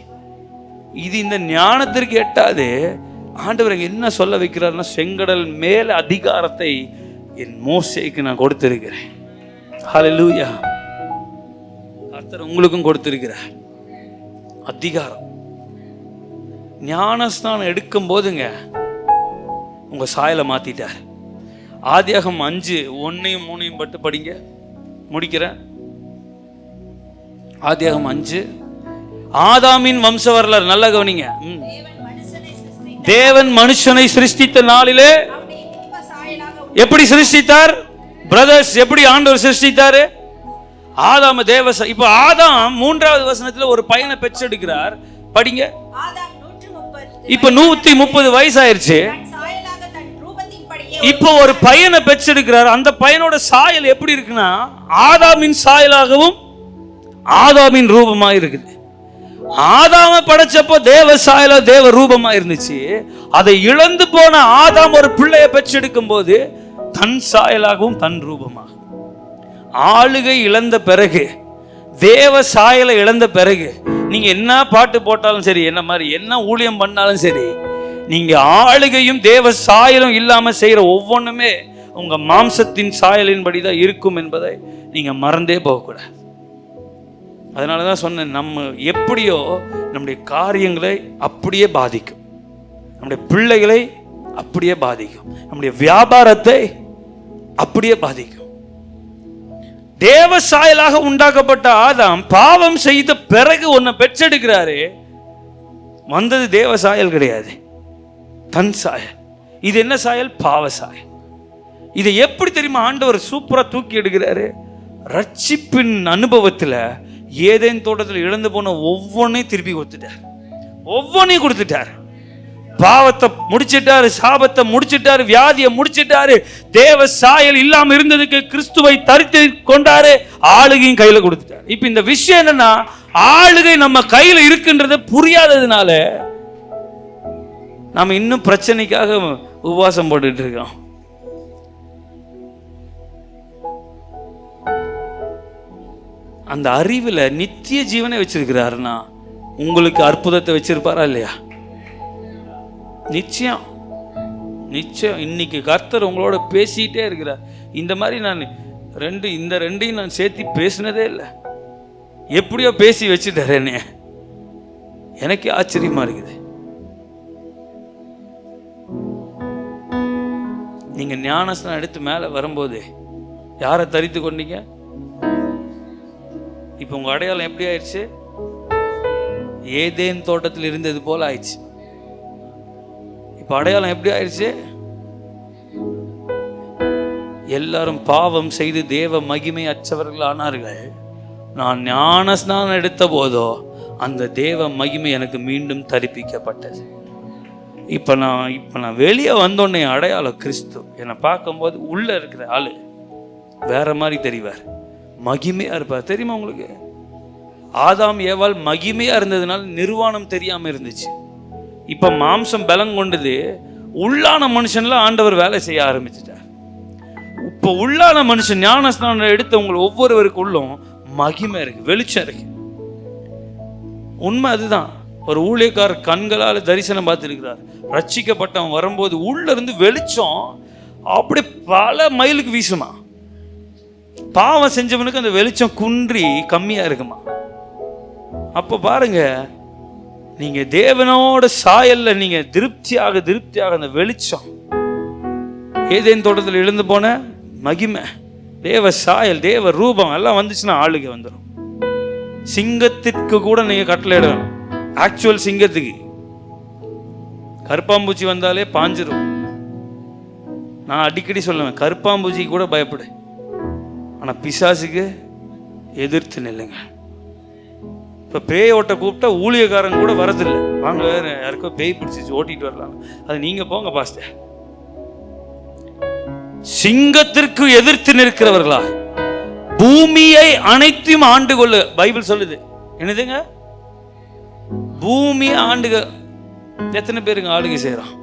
இது இந்த ஞானத்திற்கு எட்டாது. ஆண்டவர் என்ன சொல்ல வைக்கிறார்னா, செங்கடல் மேல அதிகாரத்தை என் மோசேக்கு நான் கொடுத்திருக்கிறேன். ஹல்லேலூயா. கர்த்தர் உங்களுக்கும் கொடுத்திருக்கிறார் அதிகாரம். ஞானஸ்நானம் எடுக்கும் போதுங்க உங்க சாயலை மாத்திட்டார். ஆதியாகமம் 5:1-3 பட்டு படிங்க, முடிக்கிறேன். ஆதியாகமம் 5 ஆதாமின் வம்ச வரலாறு நல்லா கவனிங்க. தேவன் மனுஷனை சிருஷ்டித்த நாளிலே எப்படி சிருஷ்டித்தார்? பிரதர்ஸ், எப்படி ஆண்டவர் சிருஷ்டித்தாரு? ஆதாம தேவ. இப்ப ஆதாம் 3வது வசனத்துல ஒரு பையனை பெற்றெடுக்கிறார். படிங்க. இப்ப 130 வயசு ஆயிருச்சு. இப்போ ஒரு பையனை பெற்றெடுக்கிறார். அந்த பையனோட சாயல் எப்படி இருக்குன்னா, ஆதாமின் சாயலாகவும் ஆதாமின் ரூபமா இருக்குது. ஆதாம படைச்சப்போ தேவ சாயல தேவ ரூபமா இருந்துச்சு. அதை இழந்து போன ஆதாம் ஒரு பிள்ளைய பெற்றெடுக்கும் போது தன் சாயலாகவும் தன் ரூபமாக. ஆளுகை இழந்த பிறகு, தேவ சாயலை இழந்த பிறகு, நீங்க என்ன பாட்டு போட்டாலும் சரி, என்ன மாதிரி என்ன ஊழியம் பண்ணாலும் சரி, நீங்க ஆளுகையும் தேவ சாயலும் இல்லாம செய்யற ஒவ்வொன்றுமே உங்க மாம்சத்தின் சாயலின்படி தான் இருக்கும் என்பதை நீங்க மறந்தே போகக்கூடாது. அதனாலதான் சொன்னேன், நம்ம எப்படியோ நம்முடைய காரியங்களை அப்படியே பாதிக்கும், நம்முடைய பிள்ளைகளை அப்படியே பாதிக்கும், நம்முடைய வியாபாரத்தை அப்படியே பாதிக்கும். தேவ சாயலாக உண்டாக்கப்பட்ட ஆதாம் பாவம் செய்த பிறகு ஒன்ன பெற்றெடுக்கிறாரு. வந்தது தேவ சாயல் கிடையாது, தன் சாயல். இது என்ன சாயல்? பாவ சாயல். இதை எப்படி தெரியுமா ஆண்டவர் சூப்பரா தூக்கி எடுக்கிறாரு? ரட்சிப்பின் அனுபவத்துல ஏதேன் தோட்டத்தில் இழந்து போன ஒவ்வொன்றையும் திருப்பி கொடுத்துட்டார். ஒவ்வொன்றையும் கொடுத்துட்டார். பாவத்தை முடிச்சிட்டாரு, சாபத்தை முடிச்சிட்டாரு, வியாதியை முடிச்சிட்டாரு. தேவ சாயல் இல்லாம இருந்ததுக்கு கிறிஸ்துவை தரித்து கொண்டாரு, ஆளுகையும் கையில கொடுத்துட்டாரு. இப்ப இந்த விஷயம் என்னன்னா, ஆளுகை நம்ம கையில இருக்குன்றது புரியாததுனால நாம இன்னும் பிரச்சனைக்காக உபவாசம் போட்டுட்டு இருக்கோம். அந்த அறிவுல நித்திய ஜீவனை வச்சிருக்கிறாருன்னா உங்களுக்கு அற்புதத்தை வச்சிருப்பாரா இல்லையா? நிச்சயம் நிச்சயம். இன்னைக்கு கர்த்தர் உங்களோட பேசிட்டே இருக்கிறார். இந்த மாதிரி நான் இந்த ரெண்டையும் நான் சேர்த்து பேசினதே இல்லை. எப்படியோ பேசி வச்சுட்டார் என்னைய. எனக்கே ஆச்சரியமா இருக்குது. நீங்க ஞானஸ்நானம் எடுத்து மேல வரும்போது யாரை தரித்து கொண்டீங்க? இப்ப உங்க அடையாளம் எப்படி ஆயிடுச்சு? ஏதேன் தோட்டத்தில் இருந்தது போல ஆயிடுச்சு. இப்ப அடையாளம் எப்படி ஆயிடுச்சு? எல்லாரும் பாவம் செய்து தேவ மகிமை அற்றவர்கள் ஆனார்கள். நான் ஞானஸ்நானம் எடுத்த போதோ அந்த தேவ மகிமை எனக்கு மீண்டும் தரிப்பிக்கப்பட்டது. இப்ப நான் வெளியே வந்தோடனே அடையாளம் கிறிஸ்து. என்னை பார்க்கும்போது உள்ள இருக்கிற ஆளு வேற மாதிரி தெரிவார், மகிமையா இருப்பார். தெரியுமா உங்களுக்கு? ஆதாம் ஏவாள் மகிமையா இருந்ததுனால நிர்வாணம் தெரியாம இருந்துச்சு. இப்ப மாம்சம் பலம் கொண்டது, உள்ளான மனுஷன்ல ஆண்டவர் வேலை செய்ய ஆரம்பிச்சுட்டார். இப்ப உள்ளான மனுஷன் ஞானஸ்நானம் எடுத்தவங்க ஒவ்வொருவருக்குள்ளும் மகிமை இருக்கு, வெளிச்சம் இருக்கு. உண்மை அதுதான். ஒரு ஊழியக்காரர் கண்களால் தரிசனம் பார்த்திருக்கிறார். ரட்சிக்கப்பட்டவன் வரும்போது உள்ள இருந்து வெளிச்சம் அப்படி பல மைலுக்கு வீசுமா. பாவம் செஞ்சவனுக்கு அந்த வெளிச்சம் குன்றி கம்மியா இருக்குமா. அப்ப பாருங்க, நீங்க தேவனோட சாயல்ல நீங்க திருப்தியாக அந்த வெளிச்சம், ஏதேன் தோட்டத்தில் இழந்து போன மகிமை, தேவ சாயல், தேவ ரூபம் எல்லாம் வந்துச்சுன்னா ஆளுகை வந்துடும். சிங்கத்திற்கு கூட நீங்க கட்டளையிடணும். ஆக்சுவல் சிங்கத்துக்கு கருப்பாம்பூச்சி வந்தாலே பாஞ்சிரும். நான் அடிக்கடி சொல்லுவேன், கருப்பாம்பூச்சிக்கு கூட பயப்படு, ஆனா பிசாசுக்கு எதிர்த்து நில்லுங்க. இப்ப பேய் ஓட்ட கூப்பிட்டா ஊழியக்காரங்க கூட வரதில்லை. வாங்க யாருக்கோ பேய் பிடிச்சிச்சு ஓட்டிட்டு வரலாம், அது நீங்க போங்க பாஸ்டர். சிங்கத்திற்கு எதிர்த்து நிற்கிறவர்களா பூமியை அனைத்தையும் ஆண்டு கொள்ள பைபிள் சொல்லுது. என்னதுங்க? பூமி ஆண்டுக. எத்தனை பேருங்க ஆளுகை செய்யறோம்?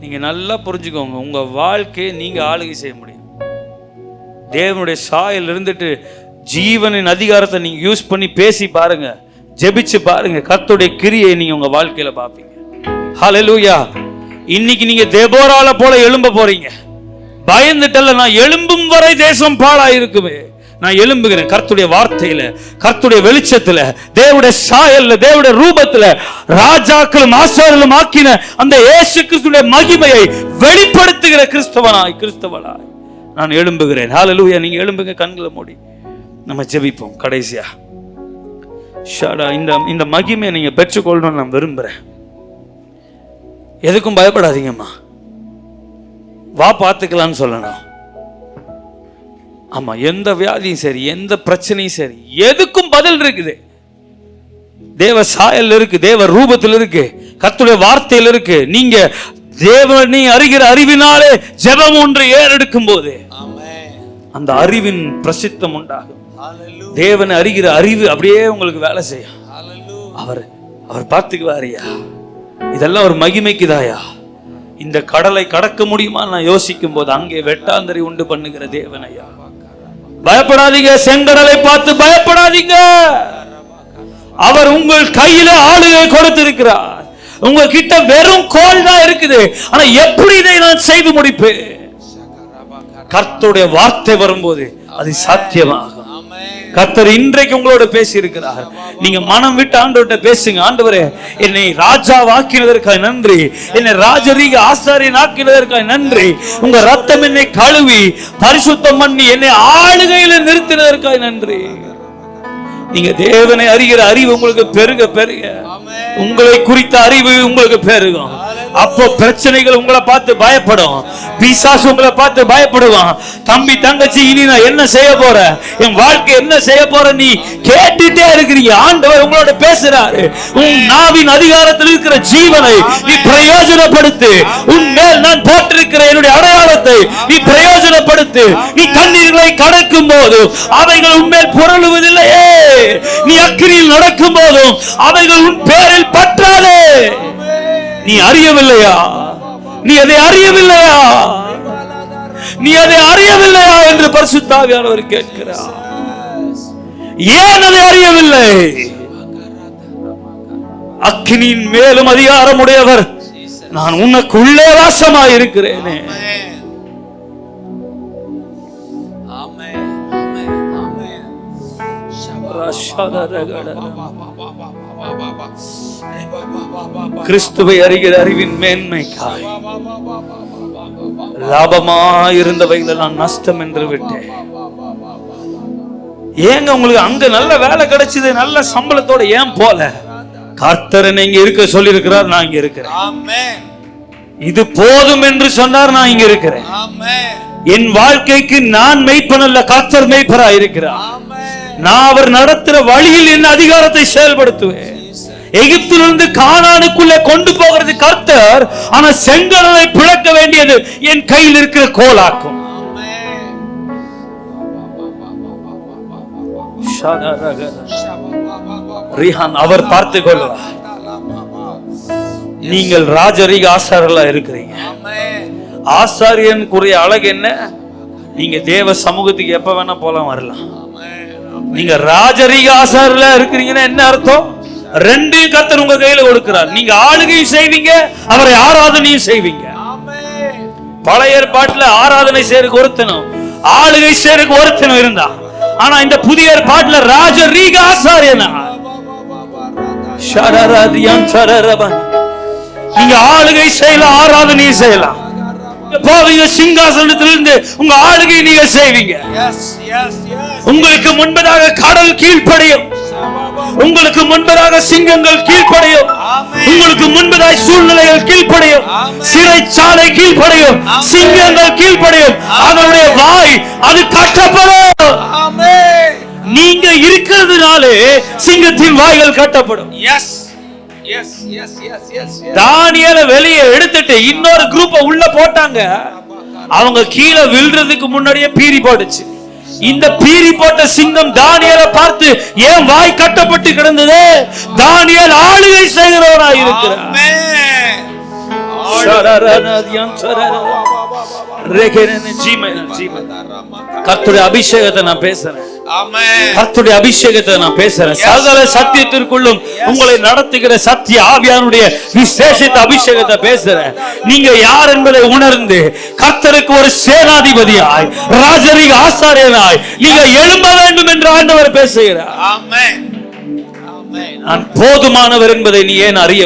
நீங்க நல்லா புரிஞ்சுக்கோங்க, உங்க வாழ்க்கையை நீங்க ஆளுகை செய்ய முடியும். தேவனுடைய சாயல் இருந்துட்டு ஜீவனின் அதிகாரத்தை நீங்க யூஸ் பண்ணி பேசி பாருங்க, ஜெபிச்சு பாருங்க, கர்த்தருடைய கிரியை நீங்க உங்க வாழ்க்கையில பாப்பீங்க. ஹல்லேலூயா. இன்னைக்கு நீங்க தெபோரால போல எழும்ப போறீங்க. பயந்துட்டல்ல, நான் எழும்பும் வரை தேசம் பாழாயிருக்குமே. நான் எழும்புகிறேன் கர்த்தருடைய வார்த்தையில, கர்த்தருடைய வெளிச்சத்துல, தேவனுடைய சாயல்ல, தேவனுடைய ரூபத்துல, ராஜாக்களும் ஆசாரியர்களும் ஆக்கின அந்த இயேசு கிறிஸ்துவின் மகிமையை வெளிப்படுத்துகிற கிறிஸ்தவனாய் நான் எழும்புகிறேன். ஹல்லேலூயா. நீங்க எழும்புங்க, கண்களை மூடி நம்ம ஜெபிப்போம். கடைசியா ஷாடா, இந்த மகிமையை நீங்க பெற்றுக்கொள்ளணும்னு நான் விரும்புறேன். எதுக்கும் பயப்படாதீங்கம்மா, வா பார்த்துக்கலான்னு சொல்லணும். ஆமா, எந்த வியாதியும் சரி, எந்த பிரச்சனையும் சரி, எதுக்கும் பதில் இருக்குது. தேவ சாயல் இருக்கு, தேவ ரூபத்தில் இருக்கு, கர்த்தருடைய வார்த்தையில் இருக்கு. நீங்க தேவனை அறிகிற அறிவினாலே ஜெபம் ஒன்று ஏறெடுக்கும் போது அந்த அறிவின் பிரசித்தம் உண்டாகும். தேவனை அறிகிற அறிவு அப்படியே உங்களுக்கு வேலை செய்யும். அவர் பார்த்துக்குவாரியா, இதெல்லாம் ஒரு மகிமைக்குதாயா. இந்த கடலை கடக்க முடியுமா நான் யோசிக்கும் போது அங்கே வெட்டாந்தரை உண்டு பண்ணுகிற தேவனையா. பயப்படாதீங்க, செங்கடலை பார்த்து பயப்படாதீங்க. அவர் உங்கள் கையில ஆளுகை கொடுத்திருக்கிறார். உங்ககிட்ட வெறும் கோல் தான் இருக்குது, ஆனா எப்படி இதை நான் செய்து முடிப்பேன்? கர்த்தருடைய வார்த்தை வரும்போது அது சாத்தியமாகும். கர்த்தர் இன்றைக்கு உங்களோட பேசி இருக்கிறார். நீங்க மனம் விட்டு ஆண்டவர்கிட்ட பேசுங்க. ஆண்டவரே, என்னை ராஜாவாக்கினதற்காக நன்றி, என்னை ராஜரீக ஆசாரியன் ஆக்கினதற்காக நன்றி, உங்க ரத்தம் என்னை கழுவி பரிசுத்தம் பண்ணி என்னை ஆளுகையில நிறுத்தினதற்காக நன்றி. நீங்க தேவனை அறிகிற அறிவு உங்களுக்கு பெருக பெருக உங்களை குறித்த அறிவு உங்களுக்கு பெருகும். அப்போ பிரச்சனைகள் உங்களை பார்த்து பயப்படும், பிசாசு உங்களை பார்த்து பயப்படுவான். தம்பி தங்கச்சி, இனி நான் என்ன செய்ய போறேன், என் வாழ்க்கை என்ன செய்ய போற, நீ கேட்டுட்டே இருக்கிறீங்க. ஆண்டவர் உங்களோட பேசுறாரு. உன் நாவின் அதிகாரத்தில் இருக்கிற ஜீவனை நீ பிரயோஜனப்படுத்து. உன் மேல் நான் போட்டிருக்கிற என்னுடைய அடையாளத்தை நீ பிரயோஜனப்படுத்து. நீ கண்ணீர்களை கடக்கும் போதும் அவைகள் உன்மேல் புரளுவதில்லையே. நீ அக்கினியில் நடக்கும் போதும் அவைகள் உன் பேரில் பற்றாதே. நீ அறியவில்லையா? நீ அதை அறியவில்லையா? நீ அதை அறியவில்லையா என்று பரிசுத்த ஆவியானவர் கேட்கிறார். ஏன் அதை அறியவில்லை? அக்கினியின் மேலும் அதிகாரம் உடையவர் நான் உனக்கு உள்ளே வாசமாய் இருக்கிறேனே. கிறிஸ்துவை அறிகிற அறிவின் மேன்மைக்காய் லாபமாயிருந்தவைகளை நான் நஷ்டம் என்று விட்டேன். ஏங்க உங்களுக்கு அங்க நல்ல வேலை கிடைச்சது, நல்ல சம்பளத்தோட ஏன் போல? கர்த்தர் இங்க இருக்க சொல்லி இருக்கிறார், நான் இங்க இருக்கிறேன். இது போதும் என்று சொன்னார், நான் இங்க இருக்கிறேன். என் வாழ்க்கைக்கு நான் மெய்ப்பன் அல்ல, கர்த்தர் மெய்ப்பரா இருக்கிறார். நான் அவர் நடத்துற வழியில் என் அதிகாரத்தை செயல்படுத்துவேன். எகிப்திலிருந்து கானானுக்குள்ளே கொண்டு போகிறது கர்த்தர், ஆனா செங்கடலை பிளக்க வேண்டியது என் கையில் இருக்கிற கோலாக்கும். அவர் பார்த்துக் கொள்வார். நீங்கள் ராஜரீக ஆசாரியர்களா இருக்கிறீங்க. ஆசாரியனுக்குரிய அழகு என்ன? நீங்க தேவ சமூகத்துக்கு எப்ப வேணா போலாம் வரலாம். நீங்க ராஜரீக ஆசாரியர்களா இருக்கிறீங்கன்னா என்ன அர்த்தம்? ரெண்டையும் கர்த்தர் உங்க கையில கொடுக்கிறார். நீங்க ஆளுகையும் செய்வீங்க, அவரை ஆராதனையும் செய்வீங்க. பழைய ஏற்பாட்டுல ஆராதனை செய்யறதுக்கு ஒருத்தனும் ஆளுகை செய்யறதுக்கு ஒருத்தனும் இருந்தா, ஆனா இந்த புதிய ஏற்பாட்டுல ராஜரீக ஆசாரியனா. நீங்க ஆளுகை செய்யலாம், ஆராதனையும் செய்யலாம். போவீங்க சிங்காசனத்திலிருந்து உங்க ஆளுகை நீங்க செய்வீங்க. உங்களுக்கு முன்பதாக கடல் கீழ்ப்படையும், உங்களுக்கு முன்பதாக சிங்கங்கள் கீழ்ப்படையும், உங்களுக்கு முன்பதாக சூழ்நிலைகள் கீழ்ப்படையும், சிறைச்சாலை கீழ்ப்படையும், சிங்கங்கள் கீழ்ப்படையும். அதனுடைய வாய் அது கட்டப்படும். நீங்க இருக்கிறதுனாலே சிங்கத்தின் வாய்கள் கட்டப்படும். தானியேலை வெளியே எடுத்துட்டு இன்னொரு குரூப்பை உள்ள போட்டாங்க. அவங்க கீழே விழுறதுக்கு முன்னாடியே பீறி போட்டுச்சு. இந்த பீறி போட்ட சிங்கம் தானியேலை பார்த்து ஏன் வாய் கட்டப்பட்டு கிடந்தது? தானியேல் ஆளுகை செய்கிறவராய் இருக்கிறார். கர்த்தருடைய அபிஷேகத்தை நான் பேசுறேன். கர்த்தருடைய அபிஷேகத்தை நான் பேசுறேன். சகல சத்தியத்திற்குள்ளும் உங்களை நடத்துகிற சத்திய ஆவியானுடைய விசேஷித்த அபிஷேகத்தை பேசுறேன். நீங்க யார் என்பதை உணர்ந்து கர்த்தருக்கு ஒரு சேனாதிபதியாய், ராஜரீக ஆசாரியனாய் நீங்க எழும்ப வேண்டும் என்று ஆண்டவர் பேசுகிறார். நான் போதுமானவர் என்பதை நீ ஏன் அறிய